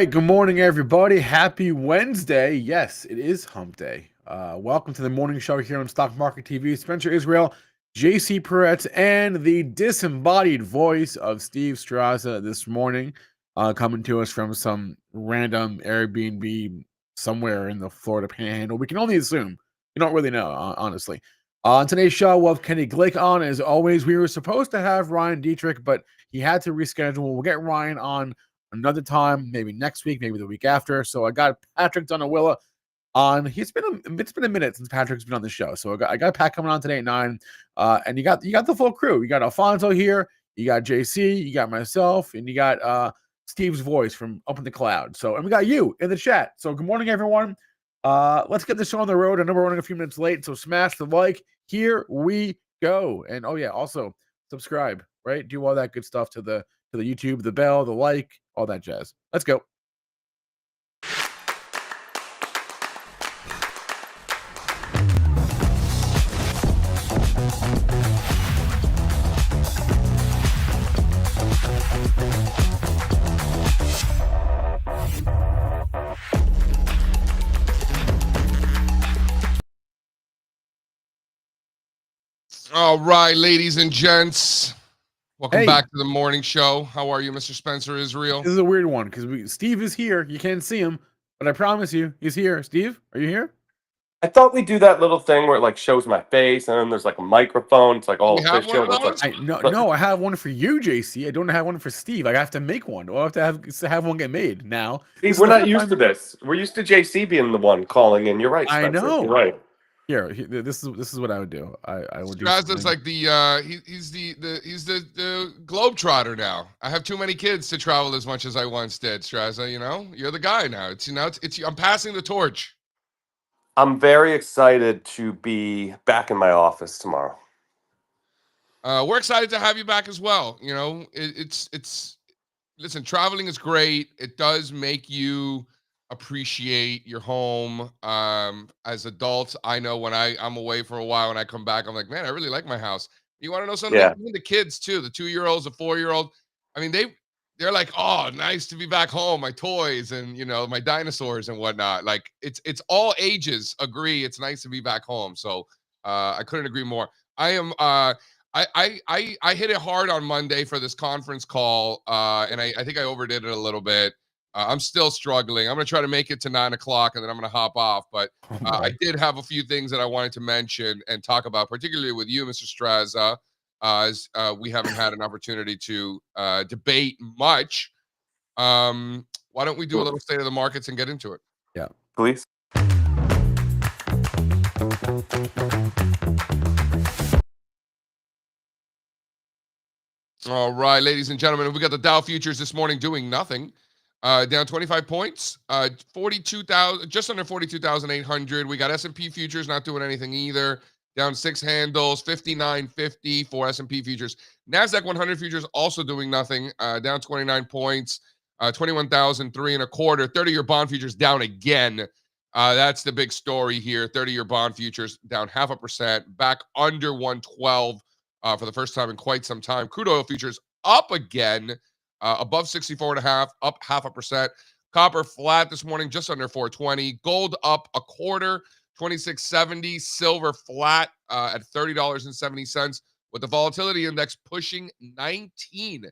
right, good morning, everybody. Happy Wednesday. Yes, it is Hump Day. Welcome to the morning show here on Stock Market TV. Spencer Israel, JC Peretz, and the disembodied voice of Steve Straza this morning, coming to us from some random Airbnb somewhere in the Florida Panhandle. We can only assume. We don't really know, honestly. On today's show, we'll have Kenny Glick on. As always, we were supposed to have Ryan Dietrich, but he had to reschedule. We'll get Ryan on another time, maybe next week, maybe the week after. So I got Patrick Donawilla on. It's been a minute since Patrick's been on the show. So I got Pat coming on today at 9. And you got the full crew. You got Alfonso here, you got JC, you got myself, and you got Steve's voice from up in the cloud. So, and we got you in the chat. So good morning, everyone. Let's get this show on the road. I know we're running a few minutes late, so smash the like. Here we go. And oh yeah, also subscribe, right? Do all that good stuff to the YouTube, the bell, the like, all that jazz. Let's go. All right, ladies and gents. Welcome Hey. back to the morning show. How are you, Mr. Spencer Israel? This is a weird one because Steve is here. You can't see him, but I promise you, he's here. Steve, are you here? I thought we do that little thing where it like shows my face and then there's like a microphone. It's like all You have official. one of It's those? like, No, I have one for you, JC. I don't have one for Steve. I have to make one. Or I have to have one get made now. Steve, we're not used to this. We're used to JC being the one calling in. You're right, I Spencer. know. You're right. Here, this is what I would do. I would do. Straza's like he's the globetrotter now. I have too many kids to travel as much as I once did, Straza. You know, you're the guy now. It's I'm passing the torch. I'm very excited to be back in my office tomorrow. We're excited to have you back as well. You know, listen, traveling is great. It does make you appreciate your home. As adults, I know when I'm away for a while and I come back, I'm like, man, I really like my house. You want to know something? Yeah. Even the kids too, the 2-year-olds, the 4-year-old. I mean, they're like, oh, nice to be back home. My toys and my dinosaurs and whatnot. Like it's all ages agree. It's nice to be back home. So I couldn't agree more. I am I hit it hard on Monday for this conference call, and I think I overdid it a little bit. I'm still struggling. I'm going to try to make it to 9 o'clock, and then I'm going to hop off. But I did have a few things that I wanted to mention and talk about, particularly with you, Mr. Straza, as we haven't had an opportunity to debate much. Why don't we do a little state of the markets and get into it? Yeah, Please. All right, ladies and gentlemen, we got the Dow futures this morning doing nothing. Down 25 points, 42,000, just under 42,800. We got S&P futures not doing anything either. Down 6 handles, 59.50 for S&P futures. NASDAQ 100 futures also doing nothing, down 29 points, 21,003 and a quarter. 30-year bond futures down again. That's the big story here. 30-year bond futures down 0.5%, back under 112 for the first time in quite some time. Crude oil futures up again. Above 64.5, up 0.5%. Copper flat this morning, just under 420. Gold up a quarter, 26.70. Silver flat at $30.70, with the volatility index pushing 19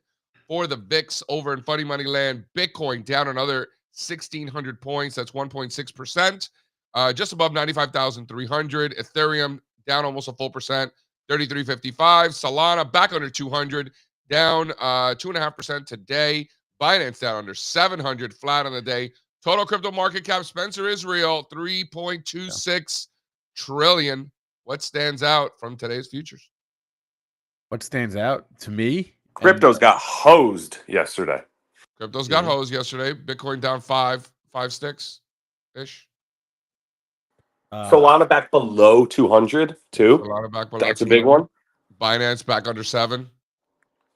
for the VIX over in funny money land. Bitcoin down another 1,600 points. That's 1.6%. Just above 95,300. Ethereum down almost a full percent, 33.55. Solana back under 200. Down 2.5% today. Binance down under 700, flat on the day. Total crypto market cap, Spencer Israel, 3.26 trillion. What stands out from today's futures? what stands out to me? Cryptos got hosed yesterday. Cryptos got hosed yesterday. Bitcoin down 5 sticks-ish. Solana back below 200 too. Solana back below That's 200. a big one. Binance back under 7.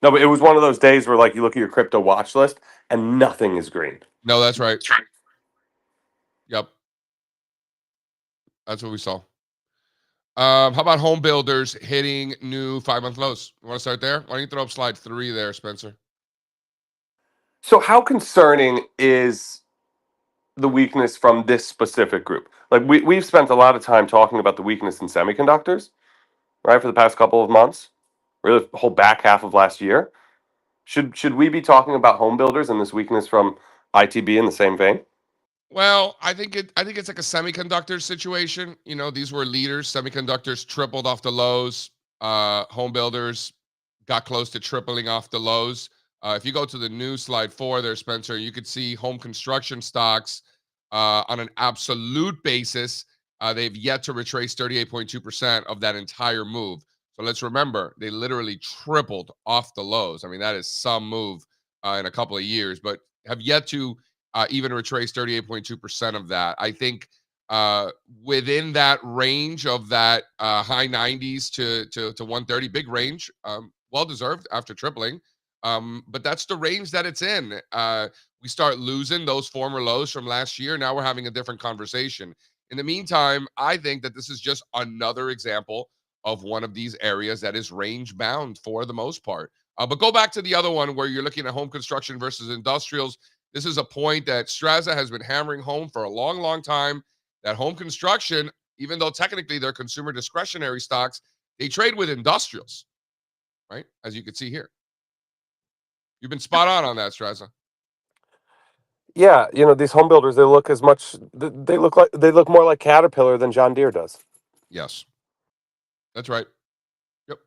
No, but it was one of those days where like you look at your crypto watch list and nothing is green. No, that's right. Yep. That's what we saw. How about home builders hitting new 5-month lows? You want to start there? Why don't you throw up slide 3 there, Spencer? So how concerning is the weakness from this specific group. Like we've spent a lot of time talking about the weakness in semiconductors, right, for the past couple of months, really the whole back half of last year. Should we be talking about home builders and this weakness from ITB in the same vein? Well, I think it's like a semiconductor situation. These were leaders. Semiconductors tripled off the lows. Home builders got close to tripling off the lows. If you go to the new slide 4 there, Spencer, you could see home construction stocks on an absolute basis. They've yet to retrace 38.2% of that entire move. So let's remember, they literally tripled off the lows. I mean, that is some move in a couple of years, but have yet to even retrace 38.2% of that. I think within that range of that high 90s to 130, big range, well deserved after tripling. But that's the range that it's in. We start losing those former lows from last year. Now we're having a different conversation. In the meantime, I think that this is just another example of one of these areas that is range bound for the most part. But go back to the other one where you're looking at home construction versus industrials. This is a point that Straza has been hammering home for a long, long time, that home construction, even though technically they're consumer discretionary stocks, they trade with industrials, right? As you can see here. You've been spot on that, Straza. Yeah, these home builders, they look they look more like Caterpillar than John Deere does. Yes. That's right. Yep.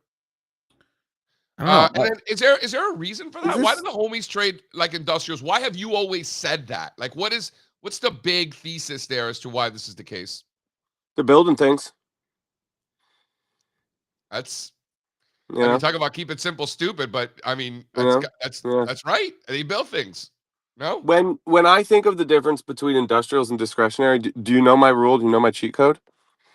I don't know. And then is there a reason for that? Why do This the homies trade like industrials? Why have you always said that? Like what's the big thesis there as to why this is the case? they're building things, That's you I mean, know. talk about keep it simple, stupid, but I mean, You know, yeah. that's right. They build things. No? When I think of the difference between industrials and discretionary, do you know my rule? Do you know my cheat code?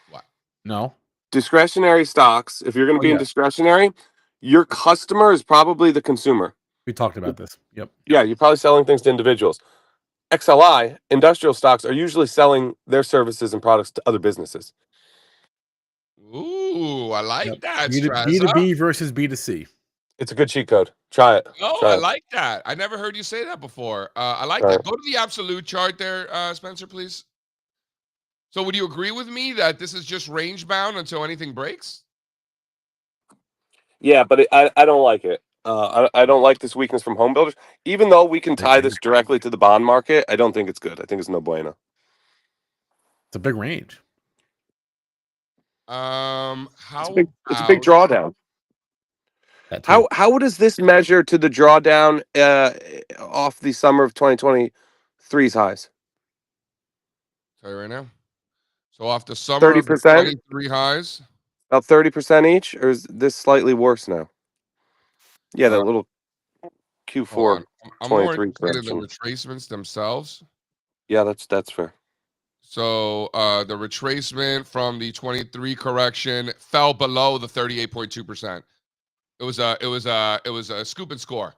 What? No. Discretionary stocks, if you're going Oh, to be in yeah. discretionary, your customer is probably the consumer. We talked about this. Yep. Yeah, you're probably selling things to individuals. XLI, industrial stocks, are usually selling their services and products to other businesses. Ooh, I like Yep. that, B2B Straza. versus B2C. It's a good cheat code. Try it. Oh, Try I it. like that. I never heard you say that before. I like Try that. it. Go to the absolute chart there, Spencer, please. So would you agree with me that this is just range bound until anything breaks? Yeah, but I don't like it. I don't like this weakness from home builders. Even though we can Big tie range. this directly to the bond market, I don't think it's good. I think it's no bueno. It's a big range. How It's a big about drawdown. That too. How does this measure to the drawdown off the summer of 2023's highs? tell you right now? So off the summer of the 30%, 23 highs, about 30% each, or is this slightly worse now? Yeah, that uh, little hold Q4 on. I'm more 23 interested in the correction. retracements themselves. Yeah, that's fair. So the retracement from the 23 correction fell below the 38.2%. It was a scoop and score.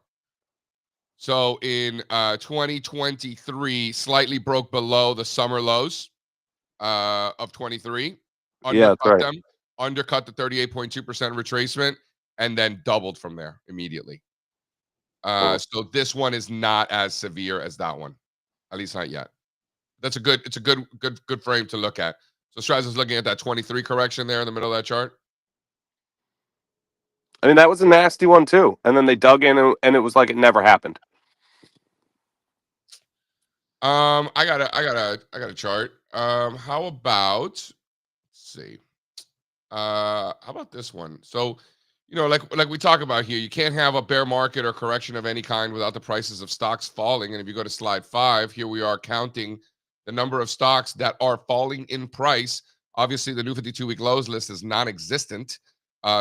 So in 2023, slightly broke below the summer lows of 23, Yeah, that's right. undercut the 38.2% retracement, and then doubled from there immediately. Cool. So this one is not as severe as that one, at least not yet. It's a good frame to look at. So Straz is looking at that 23 correction there in the middle of that chart. I mean, that was a nasty one too. And then they dug in, and it was like it never happened. I got a chart. How about let's see. How about this one? So, like we talk about here, you can't have a bear market or correction of any kind without the prices of stocks falling. And if you go to slide 5, here we are counting the number of stocks that are falling in price. Obviously, the new 52-week lows list is non-existent.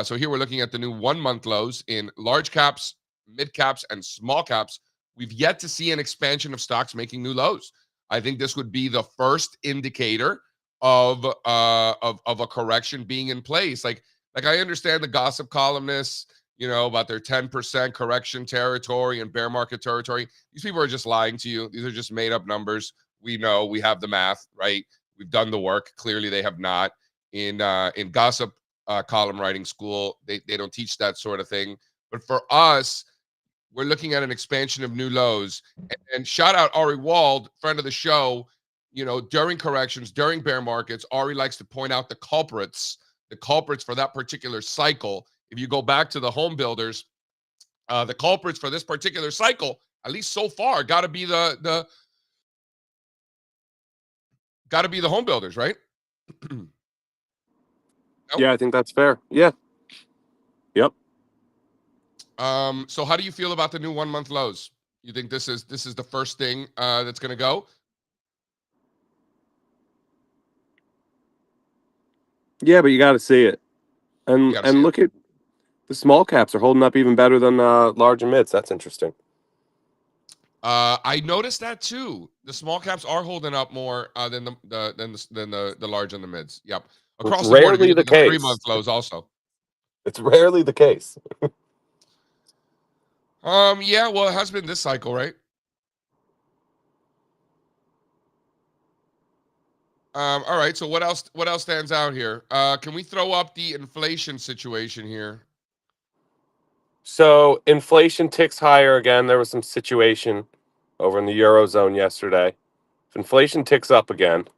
So here we're looking at the new 1-month lows in large caps, mid caps, and small caps. We've yet to see an expansion of stocks making new lows. I think this would be the first indicator of a correction being in place. Like I understand the gossip columnists, about their 10% correction territory and bear market territory. These people are just lying to you. These are just made up numbers. We know, we have the math, right? We've done the work. Clearly they have not. In gossip column writing school, they don't teach that sort of thing. But for us, we're looking at an expansion of new lows. And shout out Ari Wald, friend of the show. during corrections, during bear markets, Ari likes to point out the culprits for that particular cycle. If you go back to the home builders, the culprits for this particular cycle, at least so far, got to be the home builders, right? Nope. Yeah, I think that's fair. Yeah. Yep. So how do you feel about the new 1 month lows? You think this is the first thing that's going to go? Yeah, but you got to see it, and look at the small caps are holding up even better than large and mids. That's interesting. I noticed that too. The small caps are holding up more than the large and the mids. Yep, across the board. Rarely the case. 3 month lows also. It's rarely the case. Yeah, well, it has been this cycle, right? All right. So what else stands out here? Can we throw up the inflation situation here? So inflation ticks higher again. There was some situation over in the Eurozone yesterday. If inflation ticks up again,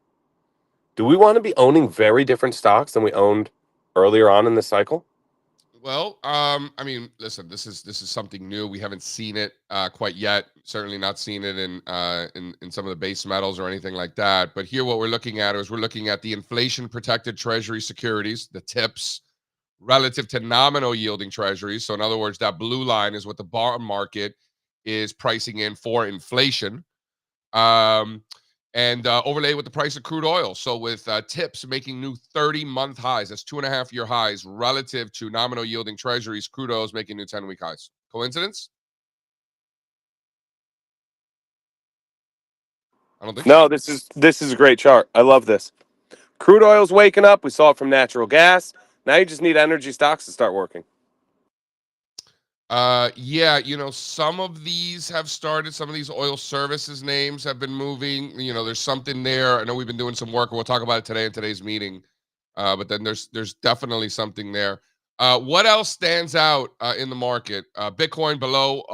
do we want to be owning very different stocks than we owned earlier on in the cycle? Well, I mean, listen, this is something new. We haven't seen it quite yet. Certainly not seen it in some of the base metals or anything like that. But here, what we're looking at is we're looking at the inflation-protected Treasury securities, the TIPS, relative to nominal yielding Treasuries. So, in other words, that blue line is what the bond market is pricing in for inflation. And overlay with the price of crude oil. So with TIPS making new 30-month highs, that's 2.5-year highs relative to nominal yielding treasuries, crude oil is making new 10-week highs. Coincidence? I don't think No, so. this is a great chart. I love this. Crude oil's waking up. We saw it from natural gas. Now you just need energy stocks to start working. Yeah, some of these have started. Some of these oil services names have been moving. There's something there. I know we've been doing some work. We'll talk about it today in today's meeting. But then there's definitely something there. What else stands out in the market? Bitcoin below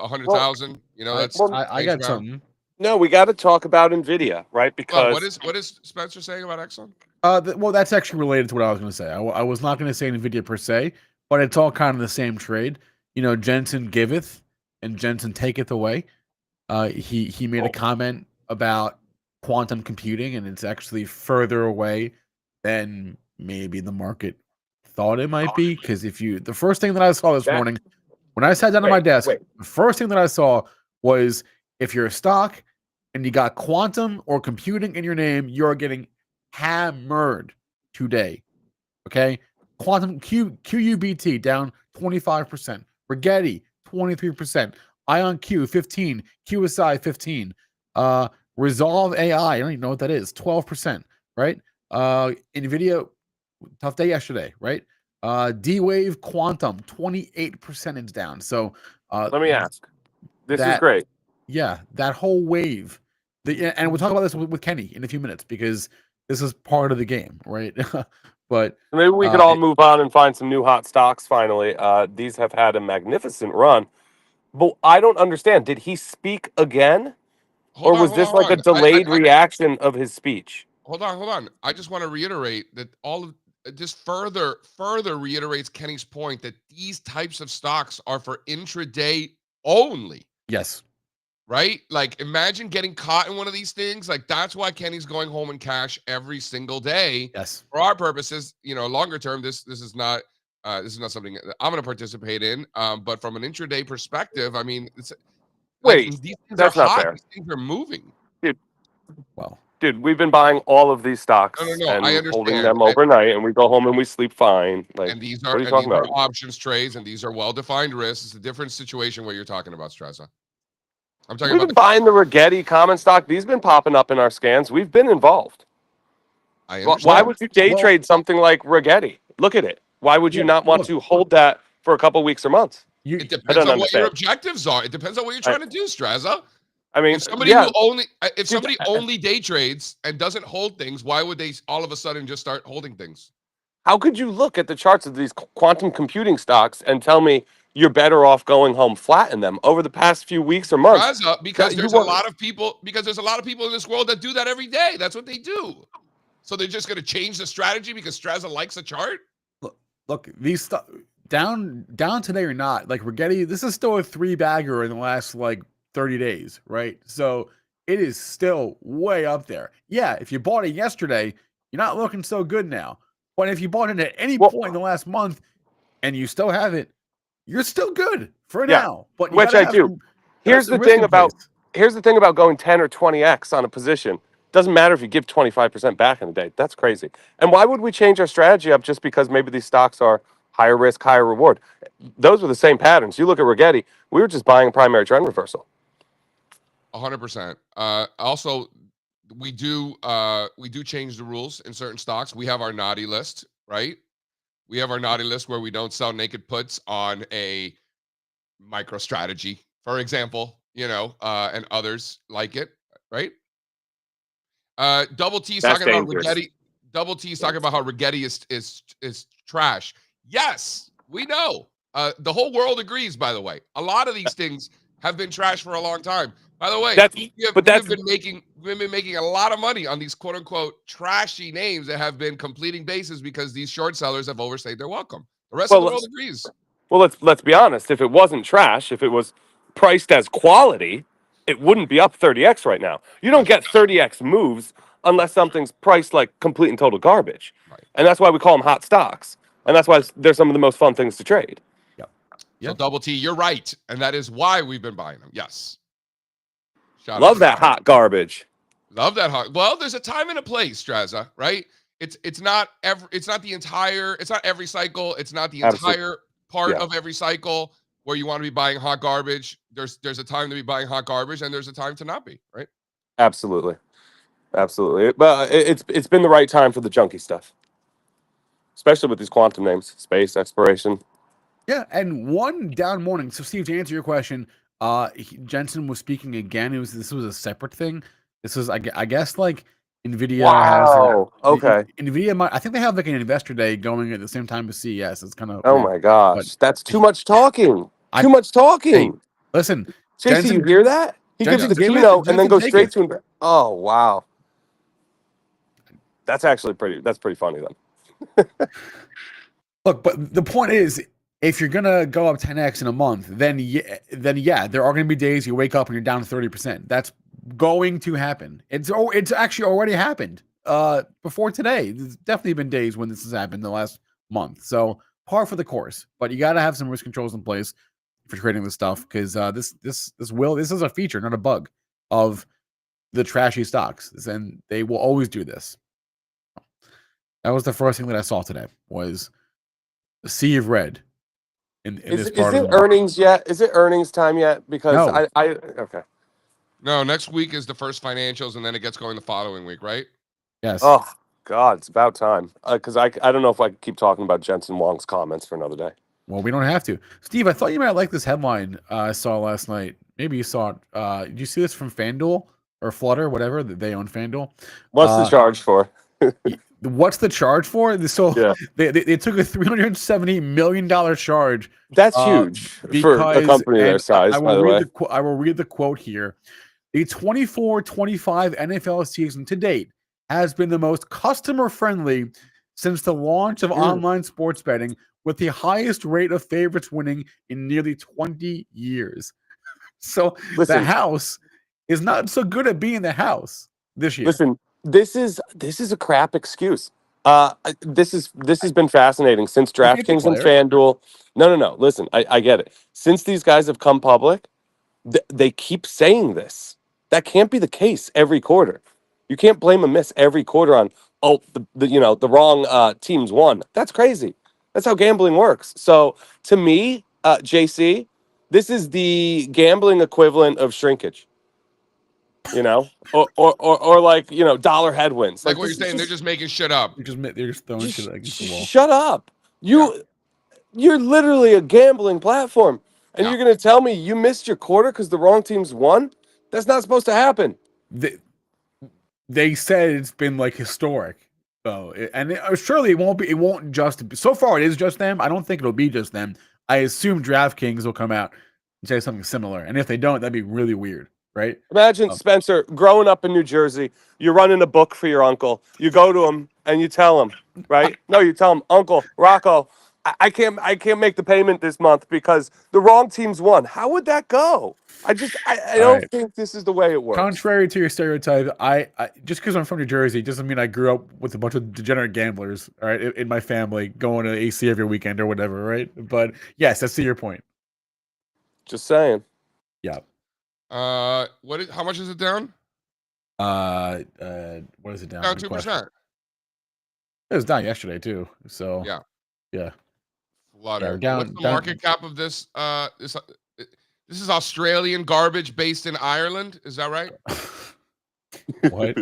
100,000. I got something. No, we got to talk about Nvidia, right? Because what is Spencer saying about Exxon? Well, that's actually related to what I was going to say. I was not going to say Nvidia per se, but it's all kind of the same trade. Jensen giveth and Jensen taketh away. He made a comment about quantum computing, and it's actually further away than maybe the market thought it might be. Because the first thing that I saw this morning, when I sat down at my desk, the first thing that I saw was if you're a stock and you got quantum or computing in your name, you're getting hammered today. Okay, quantum QUBT down 25%. Rigetti 23%. IonQ 15. QSI 15. Resolve AI, I don't even know what that is. 12%. Right. Nvidia, tough day yesterday. Right. D-Wave Quantum 28% down. So let me ask. This is great. Yeah, that whole wave. And we'll talk about this with Kenny in a few minutes because this is part of the game, right? But maybe we could all move on and find some new hot stocks finally. These have had a magnificent run. But I don't understand. Did he speak again? Or was this like a delayed reaction of his speech? Hold on. I just want to reiterate that just further reiterates Kenny's point that these types of stocks are for intraday only. Yes. Right? Like, imagine getting caught in one of these things. Like, that's why Kenny's going home in cash every single day. Yes. For our purposes, longer term, this is not something that I'm going to participate in. But from an intraday perspective, I mean, these things that's are not hot. fair. These things are moving. Dude, we've been buying all of these stocks No, and I understand. holding them overnight, and we go home and we sleep fine. And these are options trades, and these are well-defined risks. It's a different situation what you're talking about, Streza. I'm talking about buying the Rigetti common stock. These have been popping up in our scans. We've been involved. I understand. Why would you day trade something like Rigetti? Look at it. Why would you not want to hold that for a couple weeks or months? It depends on what your objectives are. It depends on what you're trying to do, Streza. I mean, if somebody only day trades and doesn't hold things, why would they all of a sudden just start holding things? How could you look at the charts of these quantum computing stocks and tell me you're better off going home flat in them over the past few weeks or months. Straza, because you there's want- a lot of people in this world that do that every day. That's what they do. So they're just going to change the strategy because Straza likes a chart? Look, these down today or not, like Rigetti, this is still a 3-bagger in the last like 30 days, right? So it is still way up there. Yeah, if you bought it yesterday, you're not looking so good now. But if you bought it at any point in the last month and you still have it, you're still good for now. But you which I do. Here's the thing about going 10 or 20x on a position. Doesn't matter if you give 25% back in a day. That's crazy. And why would we change our strategy up just because maybe these stocks are higher risk, higher reward? Those were the same patterns. You look at Rigetti, we were just buying a primary trend reversal. 100%. Also, we do change the rules in certain stocks. We have our naughty list, right? We have our naughty list where we don't sell naked puts on a micro strategy, for example, and others like it, right? Double T's That's talking dangerous. about Rigetti. Double T's talking about how Rigetti is trash. Yes, we know. The whole world agrees, by the way. A lot of these things have been trash for a long time. By the way, we've been making a lot of money on these quote unquote trashy names that have been completing bases because these short sellers have overstayed their welcome. The rest of the world agrees. Well, let's be honest. If it wasn't trash, if it was priced as quality, it wouldn't be up 30x right now. You don't get 30x moves unless something's priced like complete and total garbage. Right. And that's why we call them hot stocks. And that's why they're some of the most fun things to trade. So Double T, you're right. And that is why we've been buying them. Yes. Love that hot garbage. Love that hot. Well, there's a time and a place, Straza, right? It's not every cycle. It's not the entire part of every cycle where you want to be buying hot garbage. There's a time to be buying hot garbage and there's a time to not be, right? Absolutely. But it's been the right time for the junky stuff. Especially with these quantum names, space, exploration. Yeah, and one down morning. So, Steve, to answer your question, Jensen was speaking again. This was a separate thing. This was, I guess, like NVIDIA has. Okay. NVIDIA I think they have like an investor day going at the same time as CES. It's kind of. Oh my gosh, that's too much talking. Too much talking. Hey, listen, JC, Jensen, you hear that? He gives the keynote and then goes straight to. Oh wow. That's actually pretty funny then. Look, but the point is, if you're gonna go up 10x in a month, then yeah, there are gonna be days you wake up and you're down 30%. That's going to happen. It's actually already happened. Before today, there's definitely been days when this has happened in the last month. So par for the course. But you got to have some risk controls in place for trading this stuff because this is a feature, not a bug, of the trashy stocks, and they will always do this. That was the first thing that I saw today was a sea of red. Is it earnings yet? Is it earnings time yet? Because no. Okay. No, next week is the first financials, and then it gets going the following week, right? Yes. Oh God, it's about time. Because I don't know if I can keep talking about Jensen Huang's comments for another day. Well, we don't have to. Steve, I thought you might like this headline I saw last night. Maybe you saw it. Did you see this from FanDuel or Flutter, whatever? They own FanDuel. What's the charge for? What's the charge for? So they took a $370 million charge. That's huge for a company their size, by the way. I will read the quote here. The 24-25 NFL season to date has been the most customer-friendly since the launch of online sports betting, with the highest rate of favorites winning in nearly 20 years. So the house is not so good at being the house this year. Listen, this is a crap excuse. This has been fascinating since DraftKings and FanDuel. No. Listen, I get it. Since these guys have come public, they keep saying this. That can't be the case every quarter. You can't blame a miss every quarter on the wrong teams won. That's crazy. That's how gambling works. So to me, JC, this is the gambling equivalent of shrinkage. Or like dollar headwinds. Like what you're saying, they're just making shit up. They're just throwing shit against the wall. Shut up. You're literally a gambling platform, and you're gonna tell me you missed your quarter because the wrong teams won? That's not supposed to happen. They said it's been like historic. So, and surely it won't be. It won't just. So far, it is just them. I don't think it'll be just them. I assume DraftKings will come out and say something similar. And if they don't, that'd be really weird, right? Imagine, Spencer, growing up in New Jersey, you're running a book for your uncle. You go to him and you tell him, right? No, you tell him, Uncle Rocco, I can't make the payment this month because the wrong team's won. How would that go? I All don't right. think this is the way it works. Contrary to your stereotype, I just because I'm from New Jersey doesn't mean I grew up with a bunch of degenerate gamblers, all right, in my family going to AC every weekend or whatever, right? But yes, I see your point. Just saying. Yeah. How much is it down? What is it down? Down Good question. 2%. It was down yesterday too. So Yeah. yeah. Flutter. down- What's the down- market cap of this? This is Australian garbage based in Ireland. Is that right? What?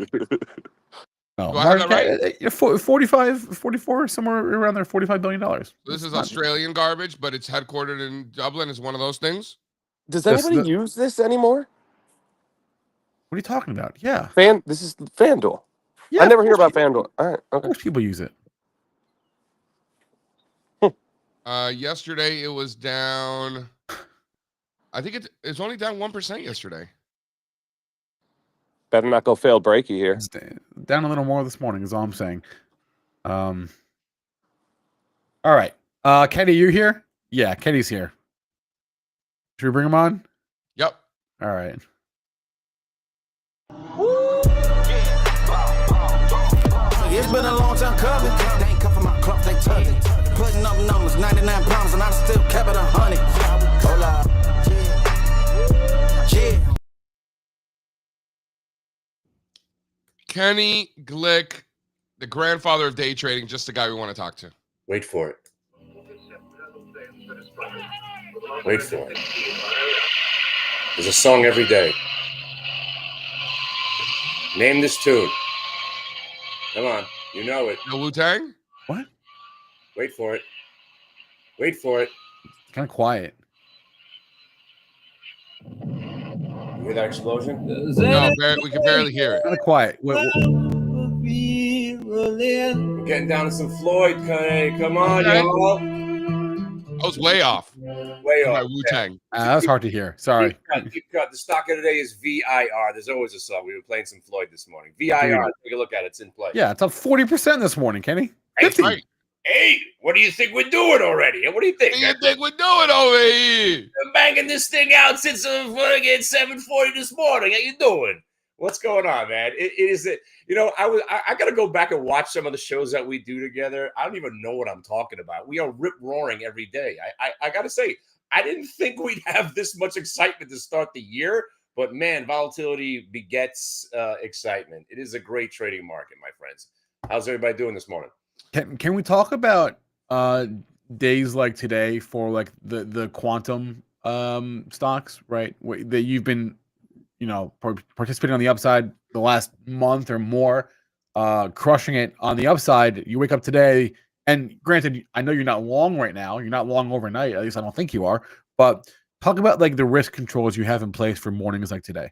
No, Do I have that right? 45, 44, somewhere around there, $45 billion. So this is Australian garbage, but it's headquartered in Dublin. Is one of those things? Does anybody use this anymore? What are you talking about? Yeah. This is FanDuel. Yeah. I never hear about FanDuel. All right. Of Okay. course people use it. Yesterday it was down. I think it's only down 1% yesterday. Better not go fail breaky here. It's down a little more this morning is all I'm saying. All right. Kenny, you here? Yeah, Kenny's here. Should we bring him on? Yep. All right. It's been a long time coming. They ain't cuffing my clock, they tugging. Putting up numbers, 99 pounds, and I still kept it 100. Hold up. Yeah. Kenny Glick, the grandfather of day trading, just the guy we want to talk to. Wait for it. Wait for it. There's a song every day. Name this tune. Come on. You know it. The Wu-Tang? What? Wait for it. Wait for it. Kind of quiet. You hear that explosion? No, we can barely hear it. Kind of quiet. We're getting down to some Floyd, Kenny. Come on, Okay. y'all. I was way off. Way My off. Wu-Tang. That was hard to hear. Sorry. Deep cut. The stock of the day is VIR. There's always a song. We were playing some Floyd this morning. VIR. Take a look at it. It's in play. Yeah, it's up 40% this morning, Kenny. Hey, 50. Right. Hey, what do you think we're doing already? What do you think? What do you think we're doing over here? I'm banging this thing out since fucking 7:40 this morning. How you doing? What's going on, man? It is it. You know, I got to go back and watch some of the shows that we do together. I don't even know what I'm talking about. We are rip roaring every day. I got to say, I didn't think we'd have this much excitement to start the year, but man, volatility begets excitement. It is a great trading market, my friends. How's everybody doing this morning? Can we talk about days like today for like the quantum stocks, right? That you've been, participating on the upside the last month or more, crushing it on the upside. You wake up today, and granted, I know you're not long right now. You're not long overnight. At least I don't think you are. But talk about like the risk controls you have in place for mornings like today.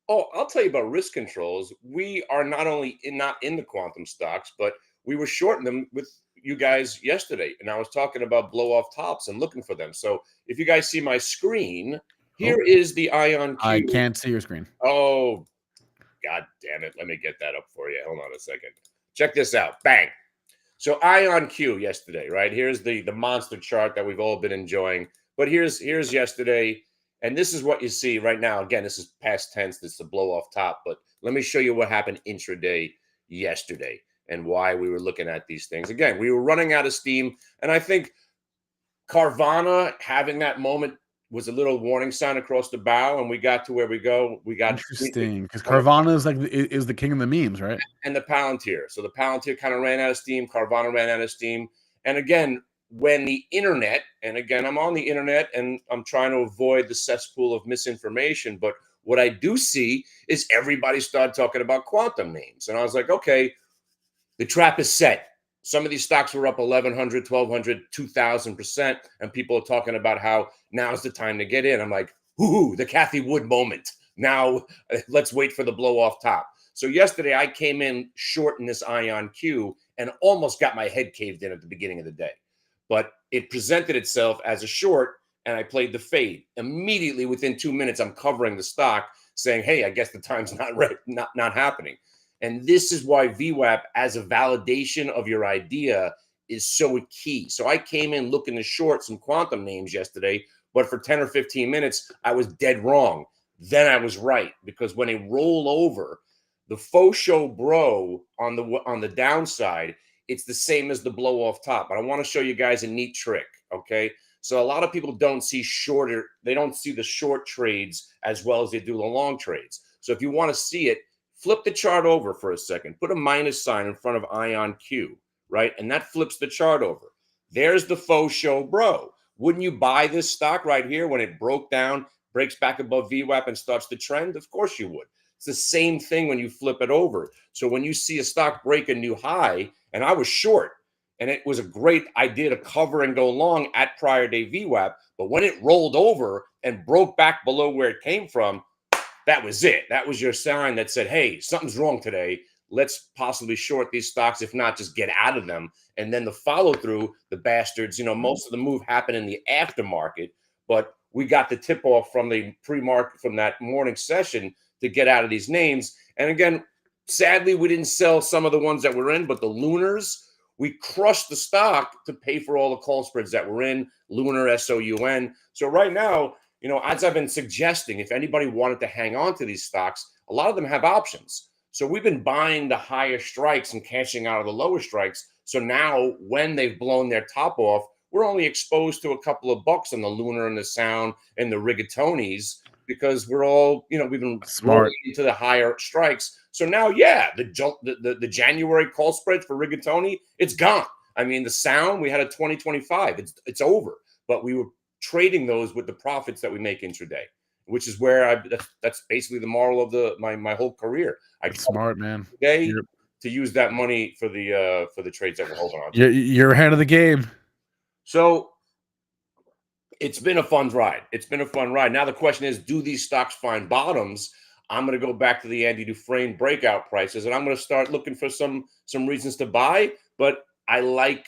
Oh, I'll tell you about risk controls. We are not only not in the quantum stocks, but we were shorting them with you guys yesterday. And I was talking about blow off tops and looking for them. So if you guys see my screen, here is the IonQ. I can't see your screen. Oh, God damn it. Let me get that up for you. Hold on a second. Check this out. Bang. So IonQ yesterday, right? Here's the monster chart that we've all been enjoying. But here's yesterday. And this is what you see right now. Again, this is past tense. This is the blow off top. But let me show you what happened intraday yesterday and why we were looking at these things. Again, we were running out of steam. And I think Carvana having that moment was a little warning sign across the bow, and we got to where we go. We got interesting because Carvana is the king of the memes, right? And the Palantir. So the Palantir kind of ran out of steam. Carvana ran out of steam. And again, when the internet, and again, I'm on the internet and I'm trying to avoid the cesspool of misinformation, but what I do see is everybody started talking about quantum names. And I was like, okay, the trap is set. Some of these stocks were up 1,100, 1,200, 2,000%. And people are talking about how now's the time to get in. I'm like, ooh, the Kathy Wood moment. Now let's wait for the blow off top. So yesterday I came in short in this IonQ and almost got my head caved in at the beginning of the day. but it presented itself as a short, and I played the fade. Immediately within 2 minutes, I'm covering the stock, saying, hey, I guess the time's not happening. And this is why VWAP, as a validation of your idea, is so key. So I came in looking to short some quantum names yesterday, but for 10 or 15 minutes, I was dead wrong. Then I was right, because when they roll over, the faux show bro on the downside, it's the same as the blow off top. But I want to show you guys a neat trick, okay? So a lot of people don't see they don't see the short trades as well as they do the long trades. So if you want to see it, flip the chart over for a second. Put a minus sign in front of ION Q, right? And that flips the chart over. There's the faux show bro. Wouldn't you buy this stock right here when it broke down, breaks back above VWAP and starts to trend? Of course you would. It's the same thing when you flip it over. So when you see a stock break a new high, and I was short, and it was a great idea to cover and go long at prior day VWAP, but when it rolled over and broke back below where it came from, that was it. That was your sign that said, hey, something's wrong today. Let's possibly short these stocks. If not, just get out of them. And then the follow through, the bastards, most of the move happened in the aftermarket, but we got the tip off from the pre-market from that morning session to get out of these names. And again, sadly, we didn't sell some of the ones that were in, but the Lunars, we crushed the stock to pay for all the call spreads that were in, Lunar, SOUN. So right now, as I've been suggesting, if anybody wanted to hang on to these stocks, a lot of them have options. So we've been buying the higher strikes and cashing out of the lower strikes. So now when they've blown their top off, we're only exposed to a couple of bucks on the Lunar and the Sound and the Rigatonis, because we're all, we've been Smart into the higher strikes. So now, yeah, the January call spread for Rigatoni, it's gone. I mean, the Sound, we had a 2025. It's over. But we were trading those with the profits that we make intraday, which is where that's basically the moral of my whole career. smart, man. Today to use that money for the trades that we're holding on to. You're ahead of the game. So it's been a fun ride. Now the question is, do these stocks find bottoms? I'm going to go back to the Andy Dufresne breakout prices, and I'm going to start looking for some reasons to buy. But I like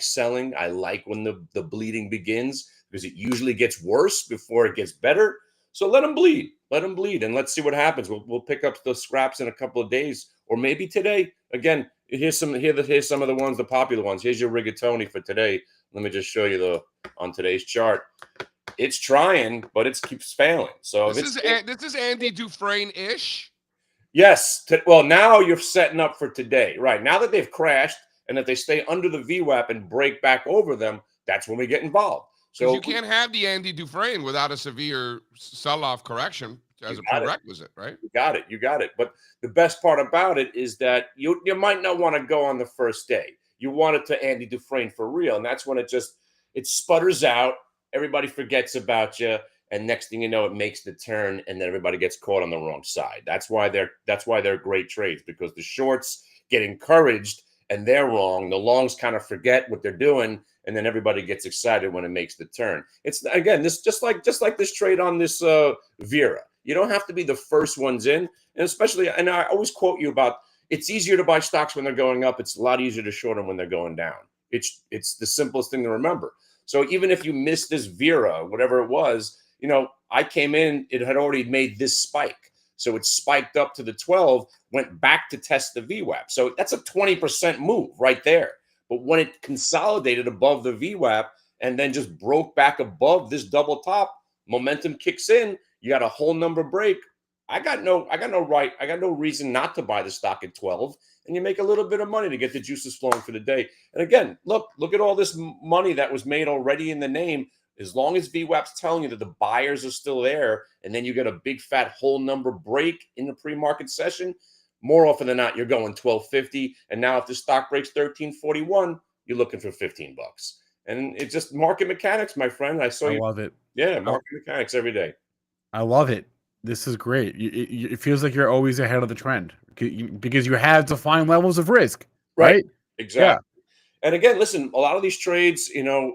selling. I like when the bleeding begins, because it usually gets worse before it gets better. So let them bleed, and let's see what happens. We'll pick up the scraps in a couple of days, or maybe today. Again, here's some of the ones, the popular ones. Here's your Rigatoni for today. Let me just show you on today's chart. It's trying, but it keeps failing. So this is Andy Dufresne-ish. Yes. Well, now you're setting up for today, right? Now that they've crashed, and if they stay under the VWAP and break back over them, that's when we get involved. So you can't have the Andy Dufresne without a severe sell-off correction as a prerequisite, right? You got it. But the best part about it is that you might not want to go on the first day. You want it to Andy Dufresne for real, and that's when it sputters out. Everybody forgets about you, and next thing you know, it makes the turn, and then everybody gets caught on the wrong side. That's why they're great trades, because the shorts get encouraged and they're wrong. The longs kind of forget what they're doing, and then everybody gets excited when it makes the turn. It's again this just like this trade on this Vera. You don't have to be the first ones in, and especially, and I always quote you about, it's easier to buy stocks when they're going up. It's a lot easier to short them when they're going down. It's the simplest thing to remember. So even if you missed this Vera, whatever it was, I came in, it had already made this spike. So it spiked up to the 12, went back to test the VWAP. So that's a 20% move right there. But when it consolidated above the VWAP and then just broke back above this double top, momentum kicks in. You got a whole number break. I got no reason not to buy the stock at 12, and you make a little bit of money to get the juices flowing for the day. And again, look at all this money that was made already in the name. As long as VWAP's telling you that the buyers are still there, and then you get a big fat whole number break in the pre-market session, more often than not, you're going 12.50. And now if the stock breaks 13.41, you're looking for $15. And it's just market mechanics, my friend. I love it. Yeah, market mechanics every day. I love it. This is great. It feels like you're always ahead of the trend because you have defined levels of risk, right? Exactly. Yeah. And again, listen, a lot of these trades,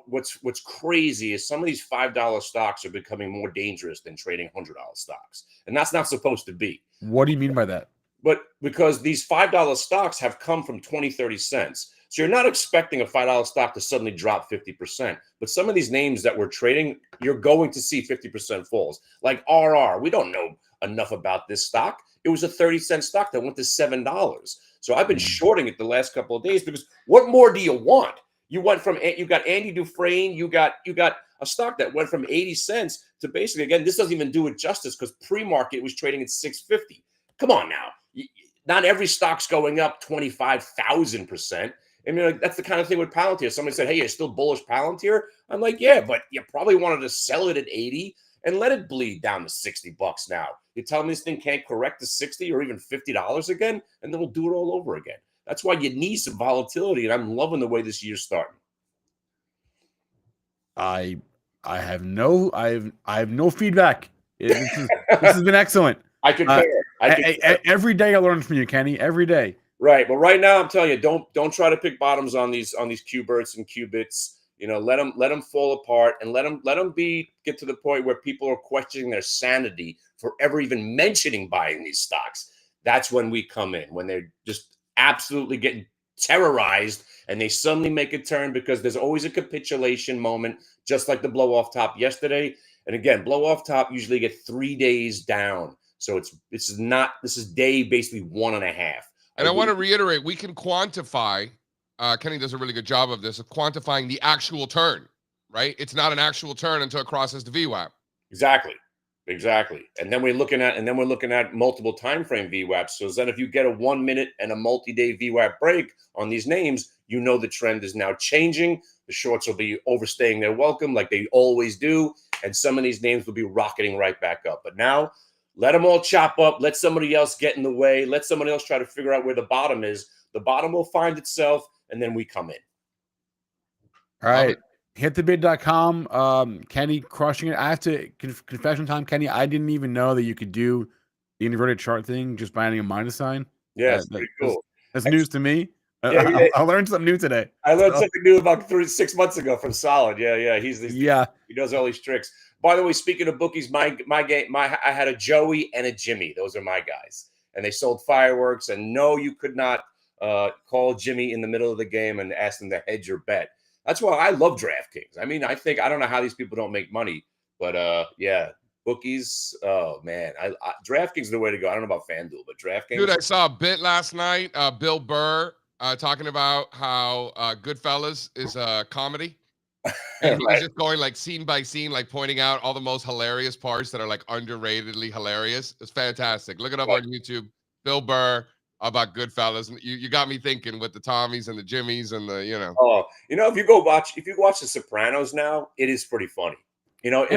what's crazy is some of these $5 stocks are becoming more dangerous than trading $100 stocks. And that's not supposed to be. What do you mean by that? But because these $5 stocks have come from 20, 30 cents. So you're not expecting a $5 stock to suddenly drop 50%. But some of these names that we're trading, you're going to see 50% falls. Like RR, we don't know enough about this stock. It was a 30-cent stock that went to $7. So I've been shorting it the last couple of days because what more do you want? You got Andy Dufresne, you got a stock that went from 80 cents to basically, again, this doesn't even do it justice because pre-market was trading at 650. Come on now. Not every stock's going up 25,000%. I mean, like, that's the kind of thing with Palantir. Somebody said, hey, you're still bullish Palantir? I'm like, yeah, but you probably wanted to sell it at 80 and let it bleed down to $60 now. You tell me this thing can't correct to 60 or even $50 again, and then we'll do it all over again. That's why you need some volatility, and I'm loving the way this year's starting. I have no feedback. This has been excellent. I concur. Every day I learn from you, Kenny. Every day. Right, but right now I'm telling you, don't try to pick bottoms on these Q-Berts and Q-Bits. You know, let them fall apart and let them get to the point where people are questioning their sanity for ever even mentioning buying these stocks. That's when we come in, when they're just absolutely getting terrorized and they suddenly make a turn because there's always a capitulation moment, just like the blow off top yesterday. And again, blow off top usually get 3 days down. So this is day basically 1.5. And I want to reiterate, we can quantify, Kenny does a really good job of this, of quantifying the actual turn, right? It's not an actual turn until it crosses the VWAP. Exactly. And then we're looking at multiple time frame VWAPs. So then if you get a 1 minute and a multi-day VWAP break on these names, you know the trend is now changing. The shorts will be overstaying their welcome like they always do. And some of these names will be rocketing right back up. But now let them all chop up. Let somebody else get in the way. Let somebody else try to figure out where the bottom is. The bottom will find itself, and then we come in. All right. Hitthebid.com. Kenny crushing it. I have to, confession time, Kenny, I didn't even know that you could do the inverted chart thing just by adding a minus sign. Yeah, it's pretty cool. That's news to me. Yeah, I learned something new today. I learned something new about 6 months ago from Solid. Yeah. He does all these tricks. By the way, speaking of bookies, I had a Joey and a Jimmy. Those are my guys, and they sold fireworks. And no, you could not call Jimmy in the middle of the game and ask them to hedge your bet. That's why I love DraftKings. I mean, I don't know how these people don't make money, but yeah, bookies. Oh man, DraftKings is the way to go. I don't know about FanDuel, but DraftKings. Dude, I saw a bit last night. Bill Burr talking about how Goodfellas is a comedy. And he was just going like scene by scene, like pointing out all the most hilarious parts that are like underratedly hilarious. It's fantastic. Look it up on YouTube. Bill Burr about Goodfellas. And you got me thinking with the Tommies and the Jimmies and the, you know. Oh, you know, if you watch The Sopranos now, it is pretty funny. You know,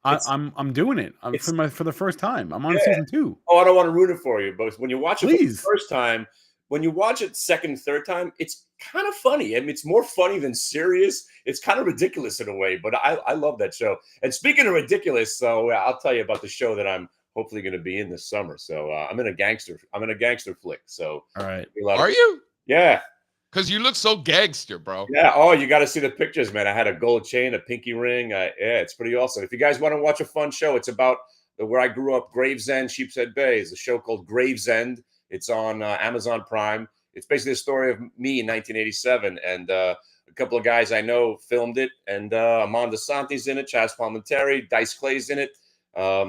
I'm doing it. For the first time. I'm on season 2. Oh, I don't want to ruin it for you, but when you watch it for the Please. first time, when you watch it second, third time, it's kind of funny. I mean, it's more funny than serious. It's kind of ridiculous in a way, but I love that show. And speaking of ridiculous, so I'll tell you about the show that I'm hopefully going to be in this summer. So I'm in a gangster flick. So all right, are you? Yeah, because you look so gangster, bro. Yeah. Oh, you got to see the pictures, man. I had a gold chain, a pinky ring. Yeah, it's pretty awesome. If you guys want to watch a fun show, it's about where I grew up, Gravesend, Sheepshead Bay. Is a show called Gravesend. It's on Amazon Prime. It's basically the story of me in 1987, and a couple of guys I know filmed it, and Amanda Santi's in it, Chaz Palminteri, Dice Clay's in it.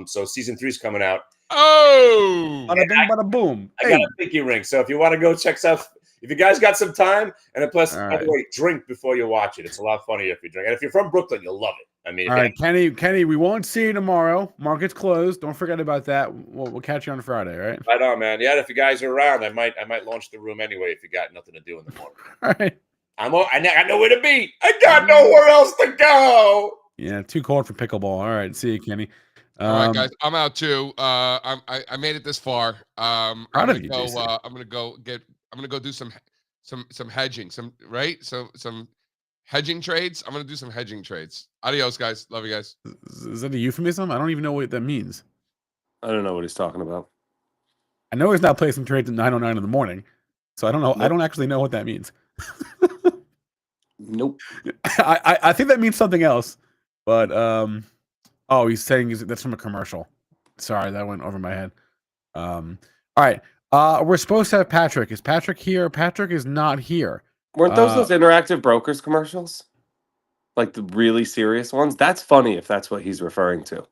So season 3 is coming out. Oh, bada bing, bada boom. I got a pinky ring, so if you want to go check out, if you guys got some time, and plus, by the way, drink before you watch it. It's a lot funnier if you drink, and if you're from Brooklyn, you'll love it. I mean, all right, Kenny, we won't see you tomorrow. Market's closed. Don't forget about that. We'll catch you on Friday, right? Right on, man. Yeah, if you guys are around, I might launch the room anyway if you got nothing to do in the morning. All right. I got nowhere to be. I got nowhere else to go. Yeah, too cold for pickleball. All right, see you, Kenny. All right, guys, I'm out too. I made it this far. I'm gonna go do some hedging, some hedging trades. I'm gonna do some hedging trades. Adios, guys. Love you guys. Is that a euphemism? I don't even know what that means. I don't know what he's talking about. I know he's not placing trades at 9:09 in the morning, so I don't know. Nope. I don't actually know what that means. Nope. I think that means something else, but oh, he's saying that's from a commercial. Sorry, that went over my head. All right. We're supposed to have Patrick. Is Patrick here? Patrick is not here. Weren't those interactive brokers commercials? Like the really serious ones? That's funny if that's what he's referring to.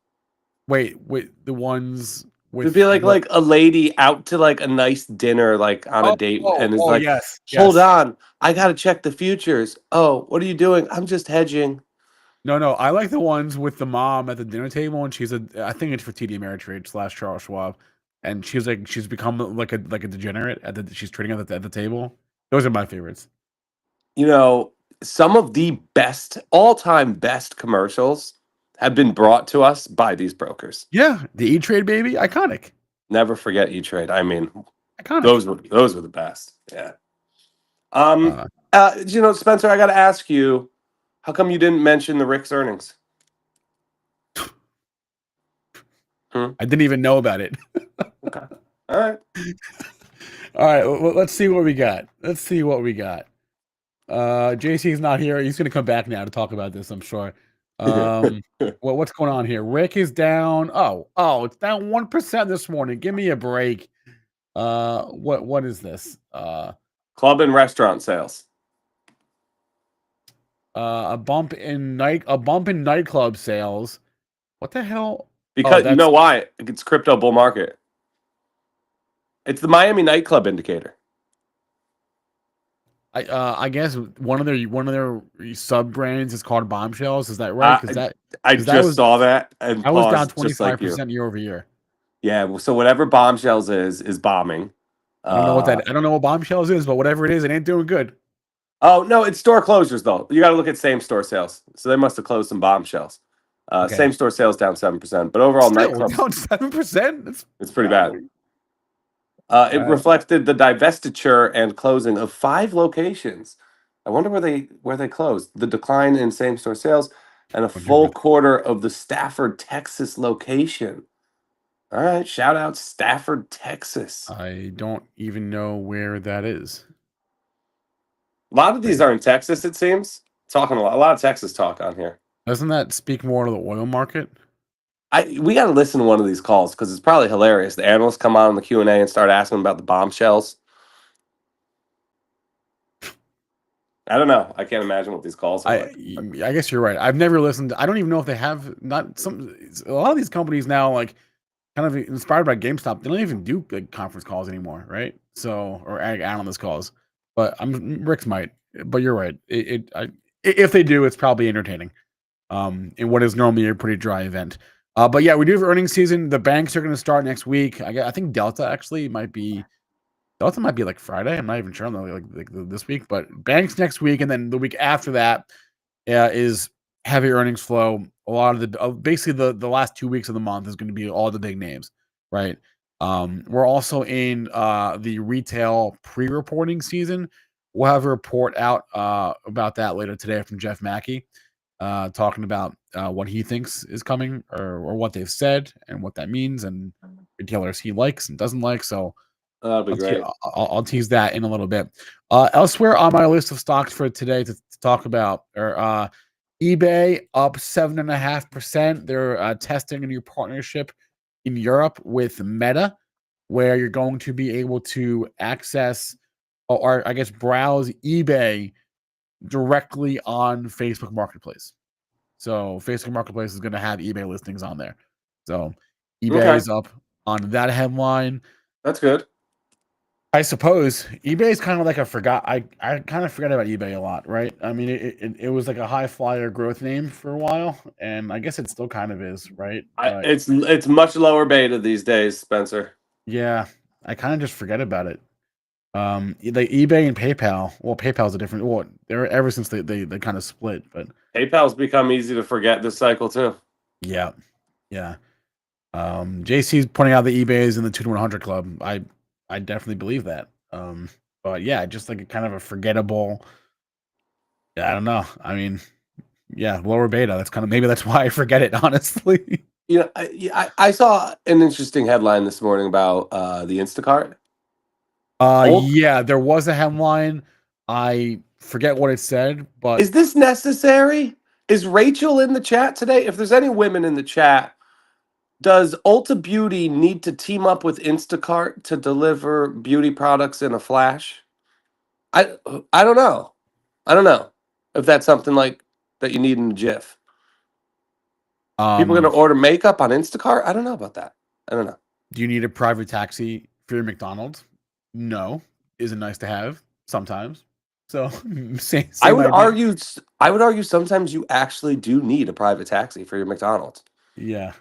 Wait, the ones with It'd be like what? a lady out to like a nice dinner, like on a date, and is like, yes, hold yes. on, I gotta check the futures. Oh, what are you doing? I'm just hedging. No, I like the ones with the mom at the dinner table, and I think it's for TD Ameritrade / Charles Schwab, and she's become like a degenerate she's trading at the table. Those are my favorites. You know, some of the best, all-time best commercials have been brought to us by these brokers. Yeah, the E-Trade baby, iconic. Never forget E-Trade. I mean, Iconic. those were the best. Yeah. You know, Spencer, I got to ask you, how come you didn't mention the Rick's earnings? I didn't even know about it. Okay. All right. All right. Let's see what we got. JC's not here. He's going to come back now to talk about this, I'm sure. What's going on here? Rick is down. Oh, it's down 1% this morning. Give me a break. What is this? Club and restaurant sales. A bump in nightclub sales. What the hell? Because you know why? It's crypto bull market. It's the Miami nightclub indicator. I guess one of their sub brands is called Bombshells. Is that right? Because I just saw that, and I was down paused, 25% year over year. Yeah, so whatever Bombshells is bombing. I don't know what I don't know what Bombshells is, but whatever it is, it ain't doing good. Oh no, it's store closures though. You got to look at same store sales. So they must have closed some Bombshells. Okay. Same store sales down 7%, but overall nightclubs down 7%. It's pretty bad. It reflected the divestiture and closing of 5 locations. I wonder where they closed. The decline in same store sales and a full quarter of the Stafford, Texas location. All right, shout out Stafford, Texas. I don't even know where that is. A lot of these are in Texas, it seems. Talking a lot of Texas talk on here. Doesn't that speak more to the oil market? We got to listen to one of these calls because it's probably hilarious. The analysts come on in the Q&A and start asking about the Bombshells. I don't know. I can't imagine what these calls are like. I guess you're right. I've never listened. I don't even know if they have a lot of these companies now, like kind of inspired by GameStop. They don't even do like conference calls anymore, right? So, or analyst calls. But Rick's might. But you're right. If they do, it's probably entertaining. In what is normally a pretty dry event. But yeah, we do have earnings season. The banks are going to start next week. I think Delta actually might be like Friday. I'm not even sure on like this week, but banks next week, and then the week after that is heavy earnings flow. A lot of the basically the last 2 weeks of the month is going to be all the big names, right? We're also in the retail pre-reporting season. We'll have a report out about that later today from Jeff Mackey, talking about what he thinks is coming or what they've said and what that means and retailers he likes and doesn't like. So that'll be great. I'll tease that in a little bit. Elsewhere on my list of stocks for today to talk about are eBay up 7.5%. They're testing a new partnership in Europe with Meta, where you're going to be able to access or I guess browse eBay directly on Facebook Marketplace. So Facebook Marketplace is going to have eBay listings on there. So eBay is up on that headline. That's good. I suppose eBay is kind of like I kind of forget about eBay a lot, right? I mean, it was like a high flyer growth name for a while, and I guess it still kind of is, right? It's much lower beta these days, Spencer. Yeah, I kind of just forget about it. Like eBay and PayPal. Well, PayPal's a different. Well, they're ever since they kind of split, but PayPal's become easy to forget this cycle too. Yeah. JC's pointing out that eBay is in the 2 to 100 club. I definitely believe that. But yeah, just like a kind of a forgettable. Yeah, I don't know. I mean, yeah, lower beta. That's kind of maybe that's why I forget it. Honestly. You know, I saw an interesting headline this morning about the Instacart. Yeah, there was a headline. I forget what it said, but is this necessary? Is Rachel in the chat today? If there's any women in the chat, does Ulta Beauty need to team up with Instacart to deliver beauty products in a flash? I don't know. I don't know if that's something like that you need in a jiff. People are going to order makeup on Instacart? I don't know about that. I don't know. Do you need a private taxi for your McDonald's? No. Is it nice to have? Sometimes. So same I would idea. argue sometimes you actually do need a private taxi for your McDonald's. Yeah.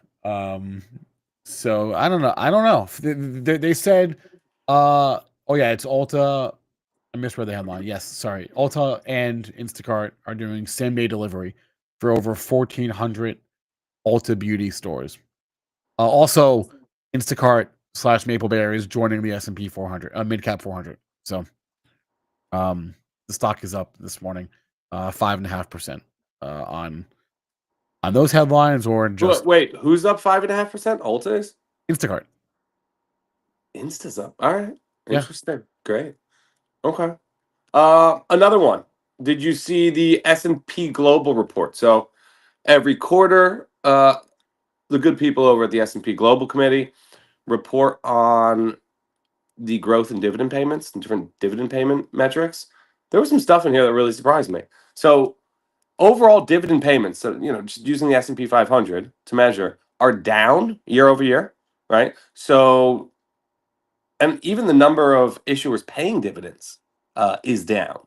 So I don't know. They said, oh yeah, it's Ulta. I misread the headline. Yes, sorry. Ulta and Instacart are doing same day delivery for over 1,400 Ulta beauty stores. Also, Instacart / Maple Bear is joining the S&P 400, mid cap 400. So, the stock is up this morning, 5.5% on those headlines, or just Wait, who's up 5.5%? Ulta is? Instacart. Insta's up. All right. Yeah. Interesting. Great. Okay. Another one. Did you see the S&P Global report? So every quarter, the good people over at the S&P Global Committee report on the growth in dividend payments and different dividend payment metrics. There was some stuff in here that really surprised me. So overall dividend payments, so just using the S&P 500 to measure, are down year over year, right? So, and even the number of issuers paying dividends is down.